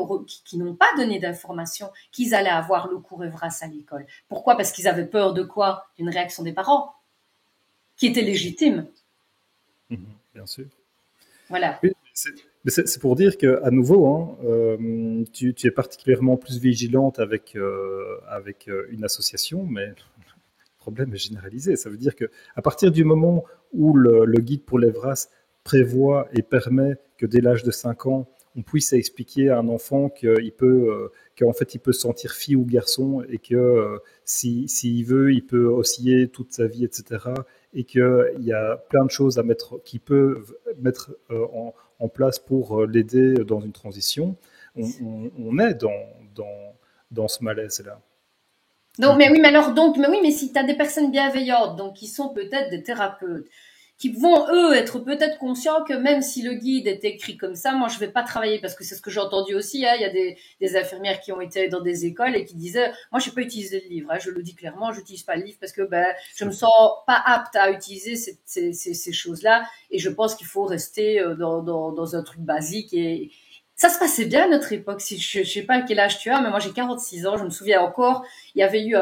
qui n'ont pas donné d'informations qu'ils allaient avoir le cours Evras à l'école. Pourquoi? Parce qu'ils avaient peur de quoi? D'une réaction des parents, qui était légitime. Bien sûr. Voilà. Oui, Mais c'est pour dire qu'à nouveau, hein, tu es particulièrement plus vigilante avec, avec une association, mais le problème est généralisé. Ça veut dire qu'à partir du moment où le guide pour l'EVRAS prévoit et permet que dès l'âge de 5 ans, on puisse expliquer à un enfant qu'en fait il peut se sentir fille ou garçon et que s'il veut, il peut osciller toute sa vie, etc. Et qu'il y a plein de choses qui peuvent mettre en place pour l'aider dans une transition, on est dans ce malaise-là. Donc, mais oui, mais si tu as des personnes bienveillantes, donc qui sont peut-être des thérapeutes, qui vont eux être peut-être conscients que même si le guide est écrit comme ça, moi je vais pas travailler parce que c'est ce que j'ai entendu aussi. Hein, il y a des infirmières qui ont été dans des écoles et qui disaient, moi je vais pas utiliser le livre. Hein, je le dis clairement, j'utilise pas le livre parce que je me sens pas apte à utiliser ces choses-là et je pense qu'il faut rester dans un truc basique et ça se passait bien à notre époque. Si je sais pas à quel âge tu as, mais moi j'ai 46 ans. Je me souviens encore, il y avait eu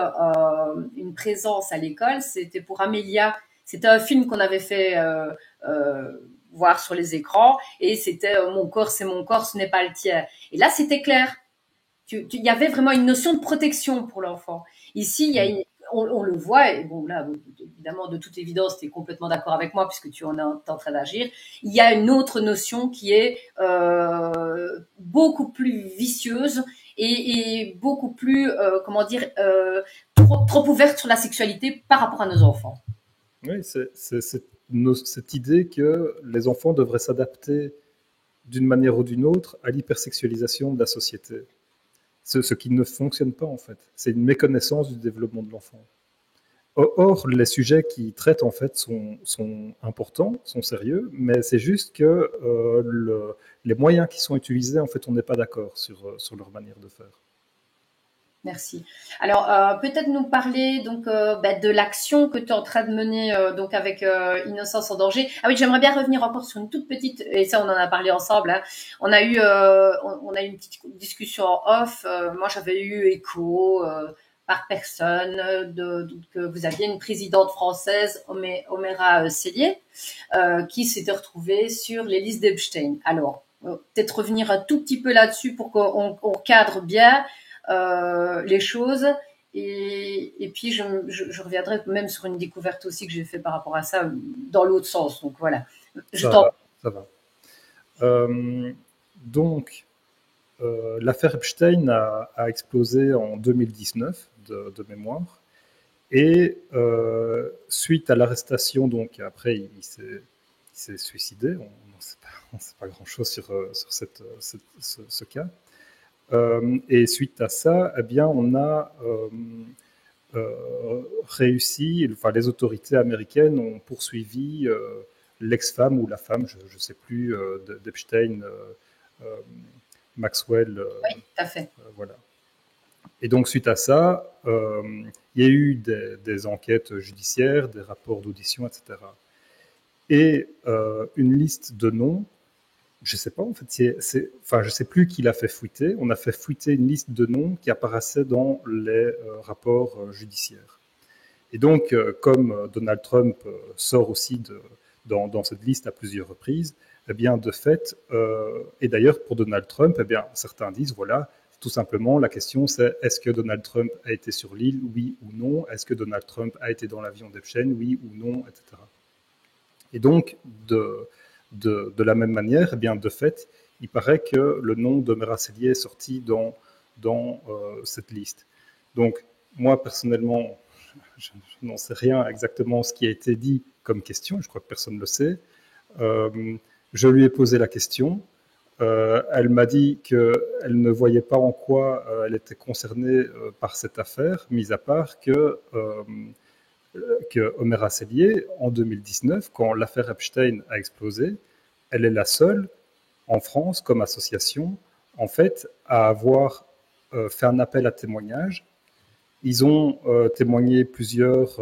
une présence à l'école. C'était pour Amélia. C'était un film qu'on avait fait voir sur les écrans et c'était mon corps, c'est mon corps, ce n'est pas le tien. Et là, c'était clair. Il y avait vraiment une notion de protection pour l'enfant. Ici, il y a on le voit, et bon là, évidemment, de toute évidence, tu es complètement d'accord avec moi puisque tu es en train d'agir. Il y a une autre notion qui est beaucoup plus vicieuse et beaucoup plus, trop ouverte sur la sexualité par rapport à nos enfants. Oui, c'est cette idée que les enfants devraient s'adapter d'une manière ou d'une autre à l'hypersexualisation de la société. Ce qui ne fonctionne pas en fait. C'est une méconnaissance du développement de l'enfant. Or, les sujets qui traitent en fait sont importants, sont sérieux, mais c'est juste que les moyens qui sont utilisés, en fait, on n'est pas d'accord sur leur manière de faire. Merci. Alors, peut-être nous parler donc de l'action que tu es en train de mener donc avec Innocence en danger. Ah oui, j'aimerais bien revenir encore sur une toute petite, et ça on en a parlé ensemble. Hein. On a eu une petite discussion en off. Moi, j'avais eu écho par personne que vous aviez une présidente française, Oméra Cellier, qui s'était retrouvée sur les listes d'Epstein. Alors, peut-être revenir un tout petit peu là-dessus pour qu'on cadre bien les choses et puis je reviendrai même sur une découverte aussi que j'ai fait par rapport à ça dans l'autre sens. Donc voilà. Ça va. Donc l'affaire Epstein a explosé en 2019 de mémoire et suite à l'arrestation, donc après il s'est suicidé. On ne sait pas grand-chose sur ce cas. Et suite à ça, eh bien, on a réussi, enfin, les autorités américaines ont poursuivi l'ex-femme ou la femme, je ne sais plus, d'Epstein, Maxwell. Oui, tout à fait. Voilà. Et donc, suite à ça, il y a eu des enquêtes judiciaires, des rapports d'audition, etc. Et une liste de noms. Je sais pas, en fait, je sais plus qui l'a fait fuiter. On a fait fuiter une liste de noms qui apparaissaient dans les rapports judiciaires. Et donc, comme Donald Trump sort aussi dans cette liste à plusieurs reprises, eh bien, de fait, et d'ailleurs pour Donald Trump, eh bien, certains disent, voilà, tout simplement, la question c'est est-ce que Donald Trump a été sur l'île, oui ou non? Est-ce que Donald Trump a été dans l'avion d'Epstein, oui ou non, etc. Et donc, de la même manière, eh bien, de fait, il paraît que le nom d'Oméra Cellier est sorti dans cette liste. Donc, moi, personnellement, je n'en sais rien exactement ce qui a été dit comme question, je crois que personne ne le sait. Je lui ai posé la question. Elle m'a dit qu'elle ne voyait pas en quoi elle était concernée par cette affaire, mis à part que Oméra Cellier, en 2019, quand l'affaire Epstein a explosé, elle est la seule en France, comme association, en fait, à avoir fait un appel à témoignage. Ils ont témoigné plusieurs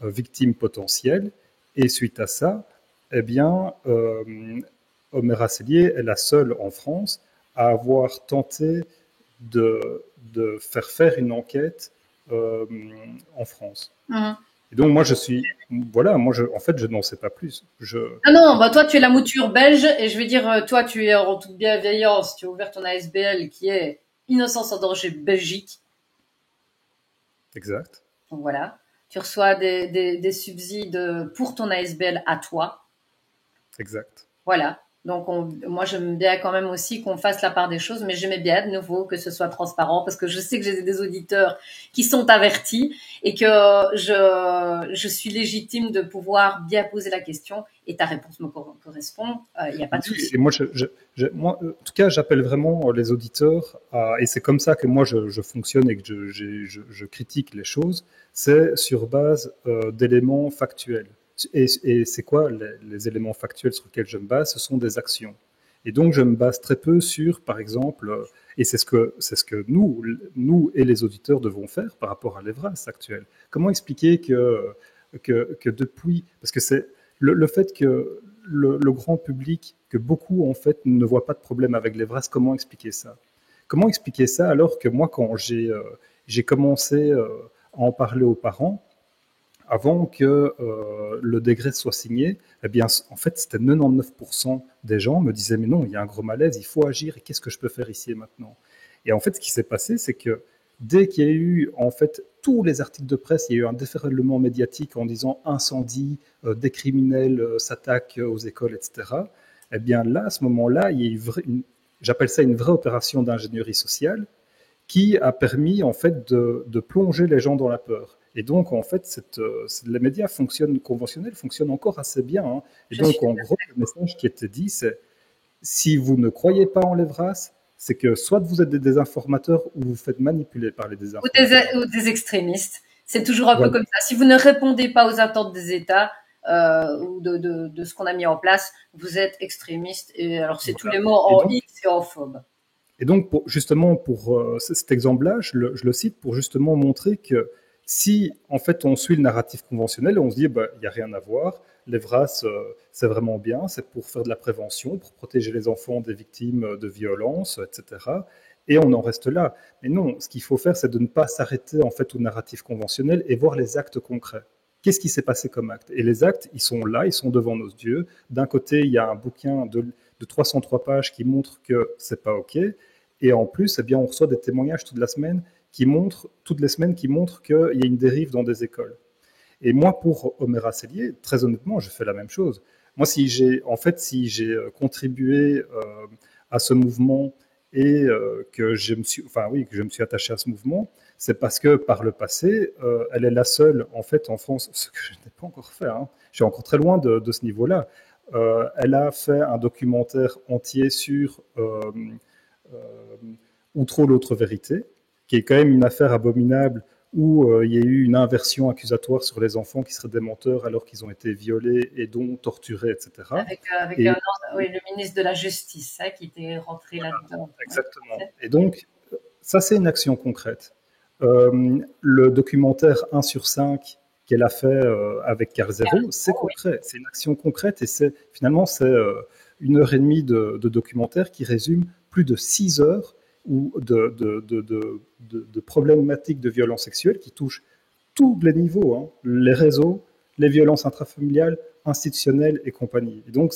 victimes potentielles, et suite à ça, eh bien, Oméra Cellier est la seule en France à avoir tenté de faire une enquête en France. Mmh. Et donc moi en fait je n'en sais pas plus. Ah non, bah toi tu es la mouture belge et je vais dire, toi tu es en toute bienveillance, tu as ouvert ton ASBL qui est Innocence en danger Belgique. Exact. Donc voilà, tu reçois des subsides pour ton ASBL à toi. Exact. Voilà. Donc, moi, j'aime bien quand même aussi qu'on fasse la part des choses, mais j'aimais bien de nouveau que ce soit transparent parce que je sais que j'ai des auditeurs qui sont avertis et que je suis légitime de pouvoir bien poser la question et ta réponse me correspond. Il n'y a pas de souci. Et moi, moi, en tout cas, j'appelle vraiment les auditeurs et c'est comme ça que moi je fonctionne et que je critique les choses, c'est sur base d'éléments factuels. Et c'est quoi les éléments factuels sur lesquels je me base? Ce sont des actions. Et donc, je me base très peu sur, par exemple, et c'est ce que nous et les auditeurs devons faire par rapport à l'EVRAS actuel. Comment expliquer que depuis, parce que c'est le fait que le grand public, que beaucoup en fait ne voient pas de problème avec l'EVRAS, comment expliquer ça? Comment expliquer ça alors que moi, quand j'ai commencé à en parler aux parents, avant que le décret soit signé, eh bien, en fait, c'était 99% des gens me disaient, mais non, il y a un gros malaise, il faut agir, et qu'est-ce que je peux faire ici et maintenant? Et en fait, ce qui s'est passé, c'est que dès qu'il y a eu, en fait, tous les articles de presse, il y a eu un déferlement médiatique en disant incendie, des criminels s'attaquent aux écoles, etc. Eh bien, là, à ce moment-là, il y a eu j'appelle ça une vraie opération d'ingénierie sociale, qui a permis en fait de plonger les gens dans la peur. Et donc en fait, les médias conventionnels fonctionnent encore assez bien. Hein. Et donc en gros, le message qui était dit, c'est si vous ne croyez pas en l'EVRAS, c'est que soit vous êtes des désinformateurs ou vous faites manipuler par les désinformateurs. Ou des extrémistes. C'est toujours un peu comme ça. Si vous ne répondez pas aux attentes des États ou de ce qu'on a mis en place, vous êtes extrémiste. Et alors, c'est tous les mots en X et en phobe. Et donc, justement, pour cet exemple-là, je le cite pour justement montrer que si, en fait, on suit le narratif conventionnel, on se dit, bah, il n'y a rien à voir, l'EVRAS, c'est vraiment bien, c'est pour faire de la prévention, pour protéger les enfants des victimes de violences, etc. Et on en reste là. Mais non, ce qu'il faut faire, c'est de ne pas s'arrêter, en fait, au narratif conventionnel et voir les actes concrets. Qu'est-ce qui s'est passé comme acte? Et les actes, ils sont là, ils sont devant nos yeux. D'un côté, il y a un bouquin de 303 pages qui montre que c'est pas OK. Et en plus, eh bien, on reçoit des témoignages toutes les semaines qui montrent qu'il y a une dérive dans des écoles. Et moi, pour Omer Cellier, très honnêtement, je fais la même chose. Moi, si j'ai contribué à ce mouvement et que je me suis attaché à ce mouvement, c'est parce que par le passé, elle est la seule, en fait, en France, ce que je n'ai pas encore fait. Hein. Je suis encore très loin de ce niveau-là. Elle a fait un documentaire entier sur ou trop l'autre vérité, qui est quand même une affaire abominable où il y a eu une inversion accusatoire sur les enfants qui seraient des menteurs alors qu'ils ont été violés et donc torturés, etc. Le ministre de la Justice qui était rentré là-dedans. Exactement. Et donc, ça, c'est une action concrète. Le documentaire 1 sur 5 qu'elle a fait avec Carl Zero, c'est concret. C'est une action concrète et finalement, c'est 1h30 de documentaire qui résume plus de 6 heures de problématiques de violence sexuelle qui touchent tous les niveaux, hein, les réseaux, les violences intrafamiliales, institutionnelles et compagnie. Et donc,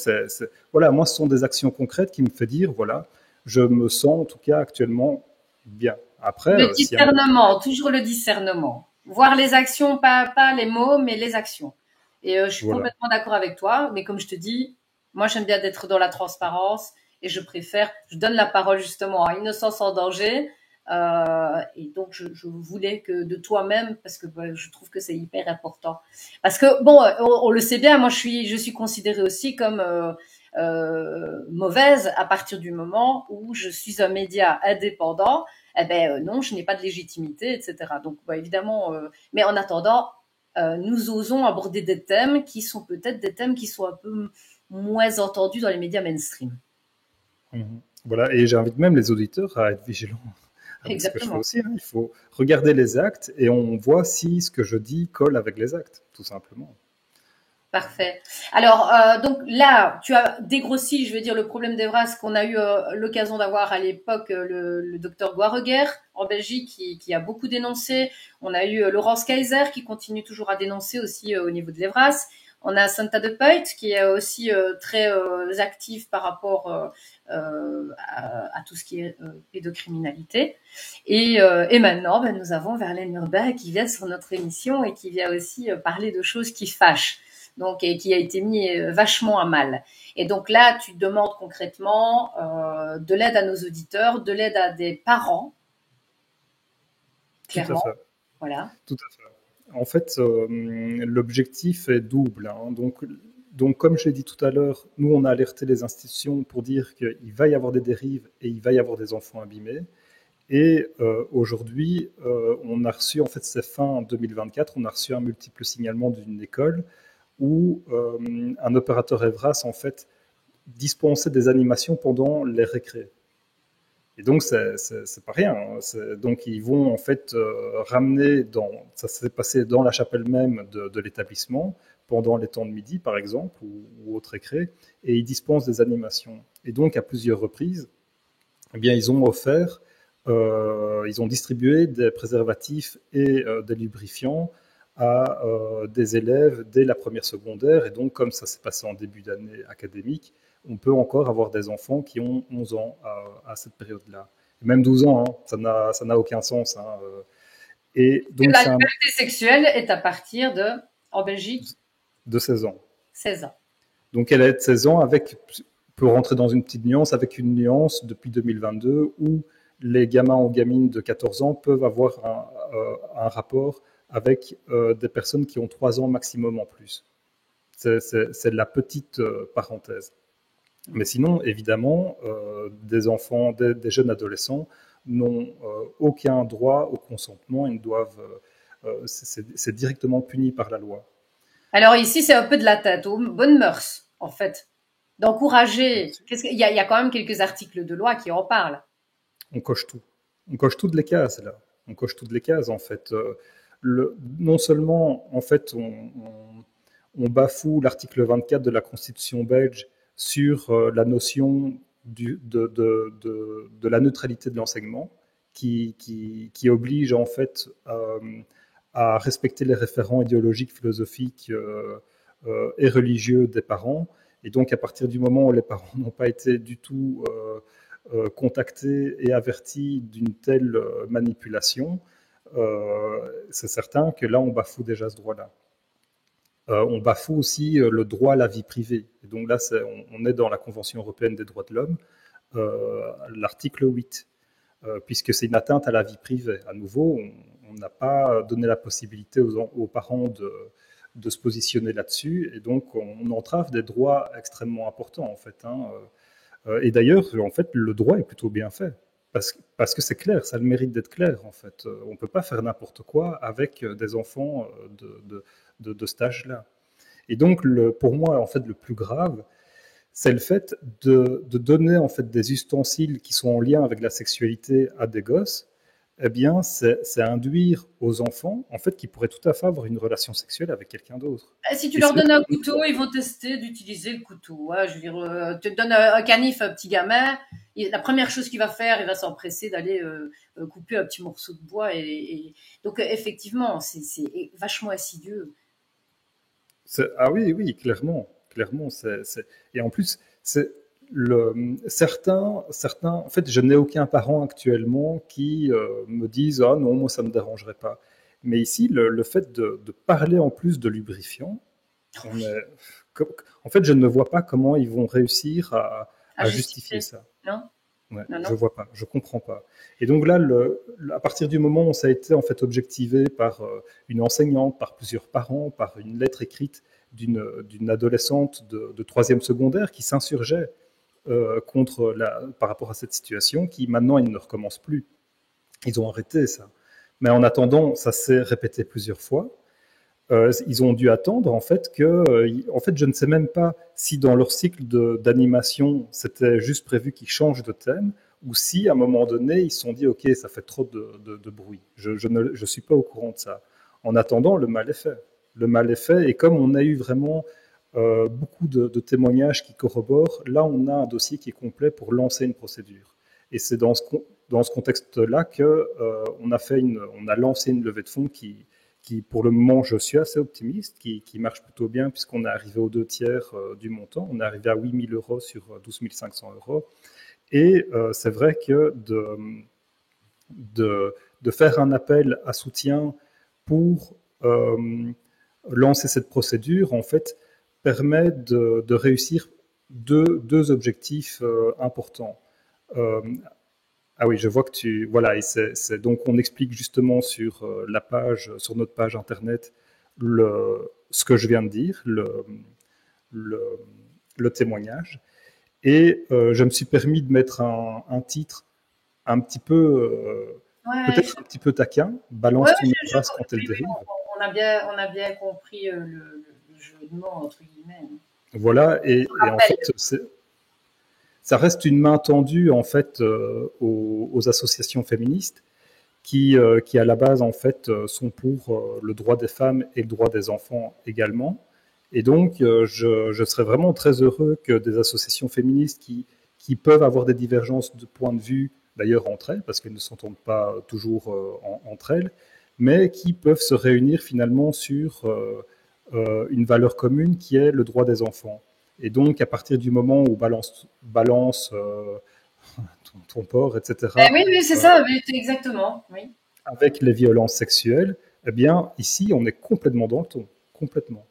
voilà, moi, ce sont des actions concrètes qui me font dire, voilà, je me sens en tout cas actuellement bien. Après, le discernement, toujours le discernement. Voir les actions, pas les mots, mais les actions. Et je suis complètement d'accord avec toi, mais comme je te dis, moi j'aime bien d'être dans la transparence et je donne la parole justement à Innocence en danger. Et donc je voulais que de toi-même, parce que je trouve que c'est hyper important. Parce que bon, on le sait bien, moi je suis considérée aussi comme mauvaise à partir du moment où je suis un média indépendant. Eh ben non, je n'ai pas de légitimité, etc. Donc évidemment, mais en attendant, nous osons aborder des thèmes qui sont peut-être des thèmes qui sont un peu moins entendus dans les médias mainstream. Voilà, et j'invite même les auditeurs à être vigilants. Exactement. Ce que je fais aussi, hein. Il faut regarder les actes et on voit si ce que je dis colle avec les actes, tout simplement. Parfait. Alors, donc là, tu as dégrossi, je veux dire, le problème d'Evras qu'on a eu l'occasion d'avoir à l'époque, le docteur Guareguer en Belgique qui a beaucoup dénoncé. On a eu Laurence Kaiser qui continue toujours à dénoncer aussi au niveau de l'Evras. On a Santa de Peut qui est aussi très active par rapport à tout ce qui est pédocriminalité. Et maintenant, ben, nous avons Verlaine Urbain qui vient sur notre émission et qui vient aussi parler de choses qui fâchent. Donc, et qui a été mis vachement à mal. Et donc là, tu demandes concrètement de l'aide à nos auditeurs, de l'aide à des parents, clairement. Tout à fait. Voilà. Tout à fait. En fait, l'objectif est double. Hein. Donc, comme j'ai dit tout à l'heure, nous, on a alerté les institutions pour dire qu'il va y avoir des dérives et il va y avoir des enfants abîmés. Et aujourd'hui, on a reçu, en fait, c'est fin 2024, on a reçu un multiple signalement d'une école où un opérateur Evras, en fait, dispensait des animations pendant les récrés. Et donc, c'est pas rien. Hein. Donc, ils vont en fait ramener, ça s'est passé dans la chapelle même de l'établissement, pendant les temps de midi, par exemple, ou autre récré, et ils dispensent des animations. Et donc, à plusieurs reprises, eh bien, ils ont offert, ils ont distribué des préservatifs et des lubrifiants à des élèves dès la première secondaire. Et donc, comme ça s'est passé en début d'année académique, on peut encore avoir des enfants qui ont 11 ans à cette période-là. Et même 12 ans, hein, ça n'a aucun sens. Hein. Et donc, la liberté sexuelle est à partir en Belgique, de 16 ans. 16 ans. Donc, elle est de 16 ans peut rentrer dans une petite nuance, avec une nuance depuis 2022 où les gamins ou gamines de 14 ans peuvent avoir un rapport avec des personnes qui ont 3 ans maximum en plus. C'est la petite parenthèse. Mais sinon, évidemment, des enfants, des jeunes adolescents n'ont aucun droit au consentement. Ils doivent, c'est directement puni par la loi. Alors ici, c'est un peu de la tête aux bonnes mœurs, en fait. D'encourager. Il y a quand même quelques articles de loi qui en parlent. On coche tout. On coche toutes les cases, là. On coche toutes les cases, en fait. Non seulement, en fait, on bafoue l'article 24 de la Constitution belge sur la notion de la neutralité de l'enseignement, qui oblige, en fait, à respecter les référents idéologiques, philosophiques et religieux des parents. Et donc, à partir du moment où les parents n'ont pas été du tout contactés et avertis d'une telle manipulation, c'est certain que là, on bafoue déjà ce droit-là. On bafoue aussi le droit à la vie privée. Et donc là, on est dans la Convention européenne des droits de l'homme, l'article 8, puisque c'est une atteinte à la vie privée. À nouveau, on n'a pas donné la possibilité aux parents de se positionner là-dessus, et donc on entrave des droits extrêmement importants, en fait. Hein. Et d'ailleurs, en fait, le droit est plutôt bien fait. Parce que c'est clair, ça a le mérite d'être clair, en fait. On ne peut pas faire n'importe quoi avec des enfants de cet âge-là. Et donc, pour moi, en fait, le plus grave, c'est le fait de donner en fait des ustensiles qui sont en lien avec la sexualité à des gosses. Eh bien, c'est induire aux enfants, en fait, qui pourraient tout à fait avoir une relation sexuelle avec quelqu'un d'autre. Si tu leur donnes un couteau, ils vont tester d'utiliser le couteau. Ouais, je veux dire, tu te donnes un canif à un petit gamin, la première chose qu'il va faire, il va s'empresser d'aller couper un petit morceau de bois. Donc, effectivement, c'est vachement insidieux. Ah oui, oui, clairement. Et en plus, certains, en fait, je n'ai aucun parent actuellement qui me dise « Ah non, moi, ça ne me dérangerait pas ». Mais ici, le fait de parler en plus de lubrifiant, en fait, je ne vois pas comment ils vont réussir à justifier ça. Non. Ouais, non. Je vois pas, je comprends pas. Et donc là, à partir du moment où ça a été en fait objectivé par une enseignante, par plusieurs parents, par une lettre écrite d'une adolescente de 3e secondaire qui s'insurgeait par rapport à cette situation, qui maintenant, il ne recommence plus. Ils ont arrêté ça. Mais en attendant, ça s'est répété plusieurs fois. Ils ont dû attendre, en fait, je ne sais même pas si dans leur cycle d'animation, c'était juste prévu qu'ils changent de thème, ou si, à un moment donné, ils se sont dit, OK, ça fait trop de bruit. Je ne suis pas au courant de ça. En attendant, le mal est fait. Le mal est fait, et comme on a eu vraiment beaucoup de témoignages qui corroborent. Là, on a un dossier qui est complet pour lancer une procédure. Et c'est dans ce contexte-là qu'on on a lancé une levée de fonds qui, pour le moment, je suis assez optimiste, qui marche plutôt bien puisqu'on est arrivé aux 2/3 du montant. On est arrivé à 8 000 euros sur 12 500 euros. Et c'est vrai que de faire un appel à soutien pour lancer cette procédure, en fait, permet de réussir deux objectifs importants. Ah oui, je vois que voilà, et donc on explique justement sur la page, sur notre page internet, ce que je viens de dire, le, le témoignage. Et je me suis permis de mettre un titre un petit peu, Ouais, peut-être un petit peu taquin, ouais, balance ton race quand elle oui, dérive. on a bien compris le jeu de mots, entre guillemets. Voilà, et en Rappel. fait, ça reste une main tendue en fait aux associations féministes qui à la base en fait sont pour le droit des femmes et le droit des enfants également. Et donc je serais vraiment très heureux que des associations féministes qui peuvent avoir des divergences de point de vue, d'ailleurs entre elles, parce qu'elles ne s'entendent pas toujours entre elles, mais qui peuvent se réunir finalement sur une valeur commune qui est le droit des enfants. Et donc, à partir du moment où balance ton porc, Ben etc., oui, oui, c'est ça, oui, exactement. Oui. avec les violences sexuelles, eh bien, ici, on est complètement dans le ton, complètement.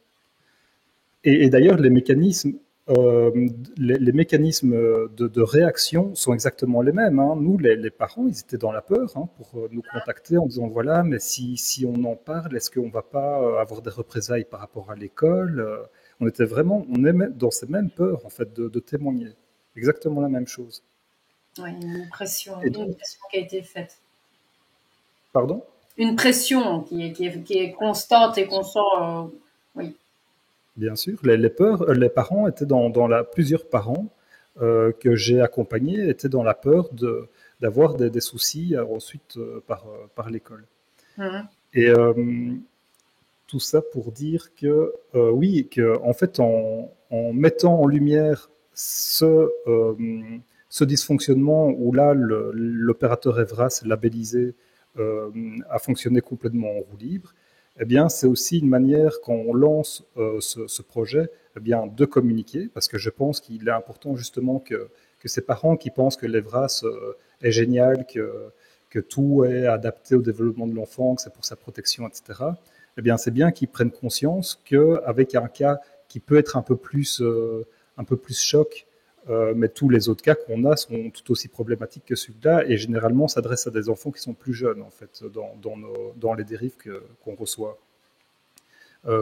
Et d'ailleurs, les mécanismes de réaction sont exactement les mêmes. Hein. Nous, les parents, ils étaient dans la peur hein, pour nous contacter en disant voilà, mais si on en parle, est-ce qu'on ne va pas avoir des représailles par rapport à l'école On était vraiment, on est dans ces mêmes peurs en fait de témoigner. Exactement la même chose. Oui, Et une donc, pression qui a été faite. pardon. Une pression qui est constante et qu'on sent. Oui. Bien sûr, les parents étaient plusieurs parents que j'ai accompagnés étaient dans la peur d'avoir des soucis ensuite par l'école. Mhm. Et tout ça pour dire que oui, que en fait en mettant en lumière ce dysfonctionnement où là l'opérateur Evras labellisé a fonctionné complètement en roue libre, eh bien c'est aussi une manière quand on lance ce projet, eh bien de communiquer parce que je pense qu'il est important justement que ces parents qui pensent que l'Evras est génial, que tout est adapté au développement de l'enfant, que c'est pour sa protection, etc. Eh bien, c'est bien qu'ils prennent conscience qu'avec un cas qui peut être un peu plus choc, mais tous les autres cas qu'on a sont tout aussi problématiques que celui-là, et généralement s'adressent à des enfants qui sont plus jeunes, en fait, dans les dérives qu'on reçoit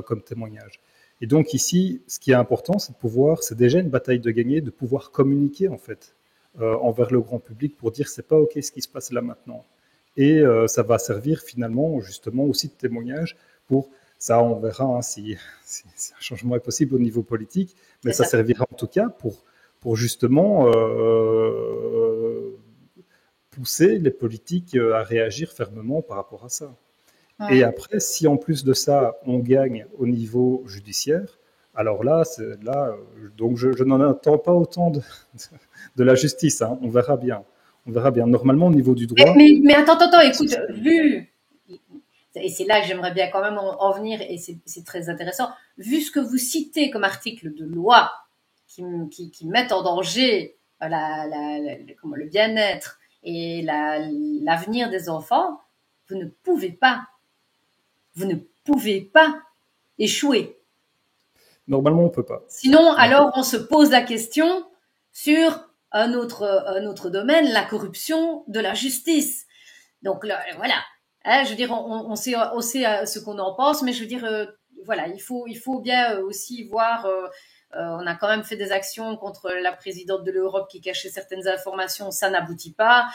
comme témoignage. Et donc ici, ce qui est important, c'est déjà une bataille de gagner, de pouvoir communiquer, en fait, envers le grand public pour dire c'est pas OK ce qui se passe là maintenant. Et ça va servir finalement justement aussi de témoignage pour ça, on verra hein, si un changement est possible au niveau politique, mais C'est ça ça. servira en tout cas pour justement pousser les politiques à réagir fermement par rapport à ça. Et Ouais. après, si en plus de ça, on gagne au niveau judiciaire, alors là, donc je n'en attends pas autant de la justice. Hein. On verra bien. On verra bien. Normalement, au niveau du droit, Mais attends, écoute, vu, et c'est là que j'aimerais bien quand même en venir, et c'est très intéressant, vu ce que vous citez comme article de loi qui mettent en danger le bien-être et l'avenir des enfants, vous ne pouvez pas, vous ne pouvez pas échouer. normalement, on peut pas. Sinon, Non. alors on se pose la question sur un autre domaine, la corruption de la justice. Donc là, voilà. Hein, je veux dire, on sait ce qu'on en pense, mais je veux dire, voilà, il faut bien aussi voir. On a quand même fait des actions contre la présidente de l'Europe qui cachait certaines informations, ça n'aboutit pas.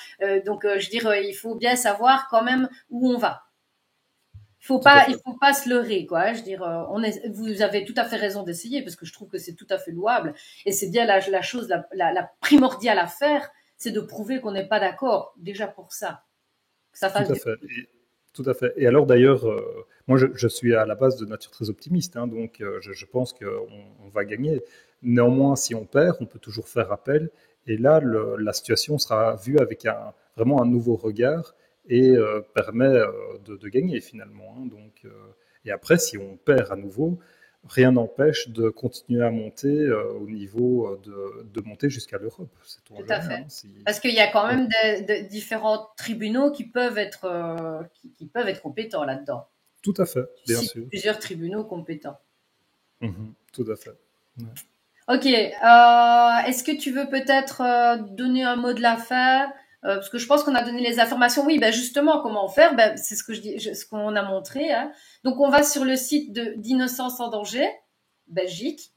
Donc, je veux dire, il faut bien savoir quand même où on va. Tout à Il fait. faut pas se leurrer, quoi. Je veux dire, vous avez tout à fait raison d'essayer parce que je trouve que c'est tout à fait louable et c'est bien la chose la primordiale à faire, c'est de prouver qu'on n'est pas d'accord déjà pour ça, que ça Tout fasse à du. fait. Tout à fait. Et alors d'ailleurs, moi je suis à la base de nature très optimiste, hein, donc je pense qu'on va gagner. Néanmoins, si on perd, on peut toujours faire appel. Et là, la situation sera vue avec vraiment un nouveau regard et permet de gagner finalement, hein. Donc, et après, si on perd à nouveau, rien n'empêche de continuer à monter au niveau de monter jusqu'à l'Europe. C'est Tout toujours à jamais, fait. hein, si... Parce qu'il y a quand même différents tribunaux qui peuvent être, qui peuvent être compétents là-dedans. Tout à fait, Tu bien cites sûr. plusieurs tribunaux compétents. Tout à fait. Ouais. Ok. Est-ce que tu veux peut-être donner un mot de la fin? Parce que je pense qu'on a donné les informations. Oui, ben justement, comment faire? Ben, c'est ce que ce qu'on a montré, hein. Donc, on va sur le site d'Innocence en danger, Belgique.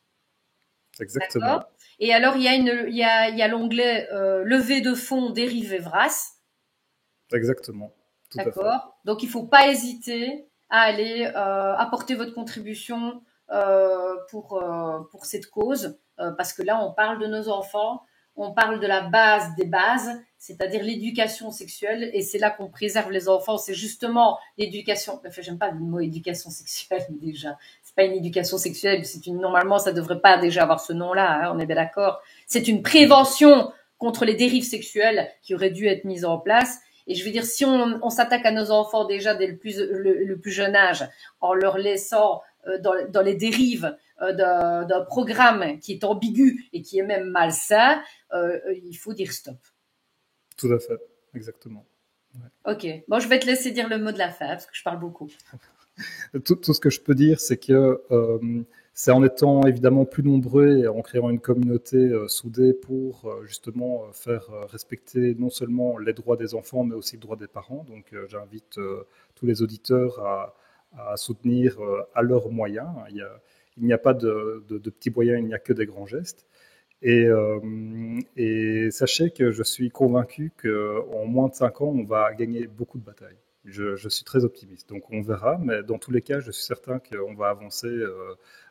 D'accord. Exactement. Et alors, il y a l'onglet levée de fonds dérivé VRAS. Exactement. Tout à fait. D'accord. Donc, il faut pas hésiter à aller apporter votre contribution pour cette cause, parce que là, on parle de nos enfants, on parle de la base des bases, c'est-à-dire l'éducation sexuelle, et c'est là qu'on préserve les enfants. C'est justement l'éducation. Enfin, j'aime pas le mot éducation sexuelle déjà. C'est pas une éducation sexuelle. Normalement, ça devrait pas déjà avoir ce nom-là. Hein, on est bien d'accord. C'est une prévention contre les dérives sexuelles qui aurait dû être mise en place. Et je veux dire, si on s'attaque à nos enfants déjà dès le plus jeune âge, en leur laissant dans les dérives d'un programme qui est ambigu et qui est même malsain, il faut dire stop. Tout à fait. Exactement. Ouais. Ok. Bon, je vais te laisser dire le mot de la fin parce que je parle beaucoup. Tout ce que je peux dire, c'est que c'est en étant évidemment plus nombreux et en créant une communauté soudée pour justement faire respecter non seulement les droits des enfants, mais aussi le droit des parents. Donc j'invite tous les auditeurs à soutenir à leurs moyens. Il n'y a pas de petits moyens, il n'y a que des grands gestes. Et sachez que je suis convaincu qu'en moins de 5 ans, on va gagner beaucoup de batailles. Je suis très optimiste. Donc on verra, mais dans tous les cas, je suis certain qu'on va avancer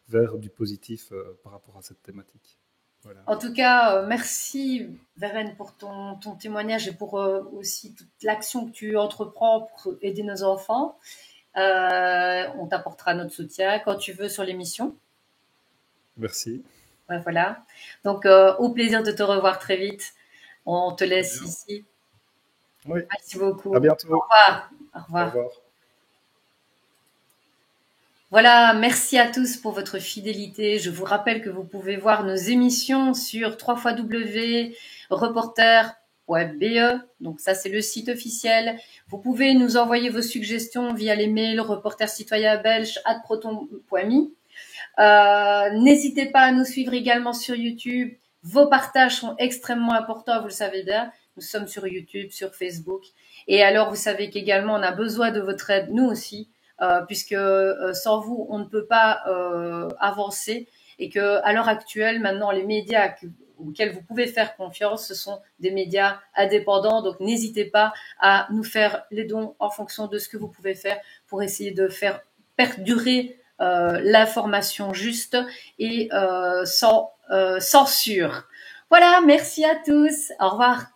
vers du positif par rapport à cette thématique. Voilà. En tout cas, merci Vérène pour ton témoignage et pour aussi toute l'action que tu entreprends pour aider nos enfants. On t'apportera notre soutien quand tu veux sur l'émission. Merci. Ouais, voilà. Donc, au plaisir de te revoir très vite. On te laisse ici. Oui. Merci beaucoup. À bientôt. Au revoir. Au revoir. Au revoir. Voilà, merci à tous pour votre fidélité. Je vous rappelle que vous pouvez voir nos émissions sur www.reporter.be. Donc ça, c'est le site officiel. Vous pouvez nous envoyer vos suggestions via les mails reportercitoyenbelge@proton.me. N'hésitez pas à nous suivre également sur YouTube. Vos partages sont extrêmement importants, vous le savez bien. Nous sommes sur YouTube, sur Facebook. Et alors, vous savez qu'également, on a besoin de votre aide, nous aussi, puisque sans vous, on ne peut pas avancer. Et que à l'heure actuelle, maintenant, les médias auxquels vous pouvez faire confiance, ce sont des médias indépendants. Donc, n'hésitez pas à nous faire les dons en fonction de ce que vous pouvez faire pour essayer de faire perdurer l'information juste et sans censure. Voilà, merci à tous. Au revoir.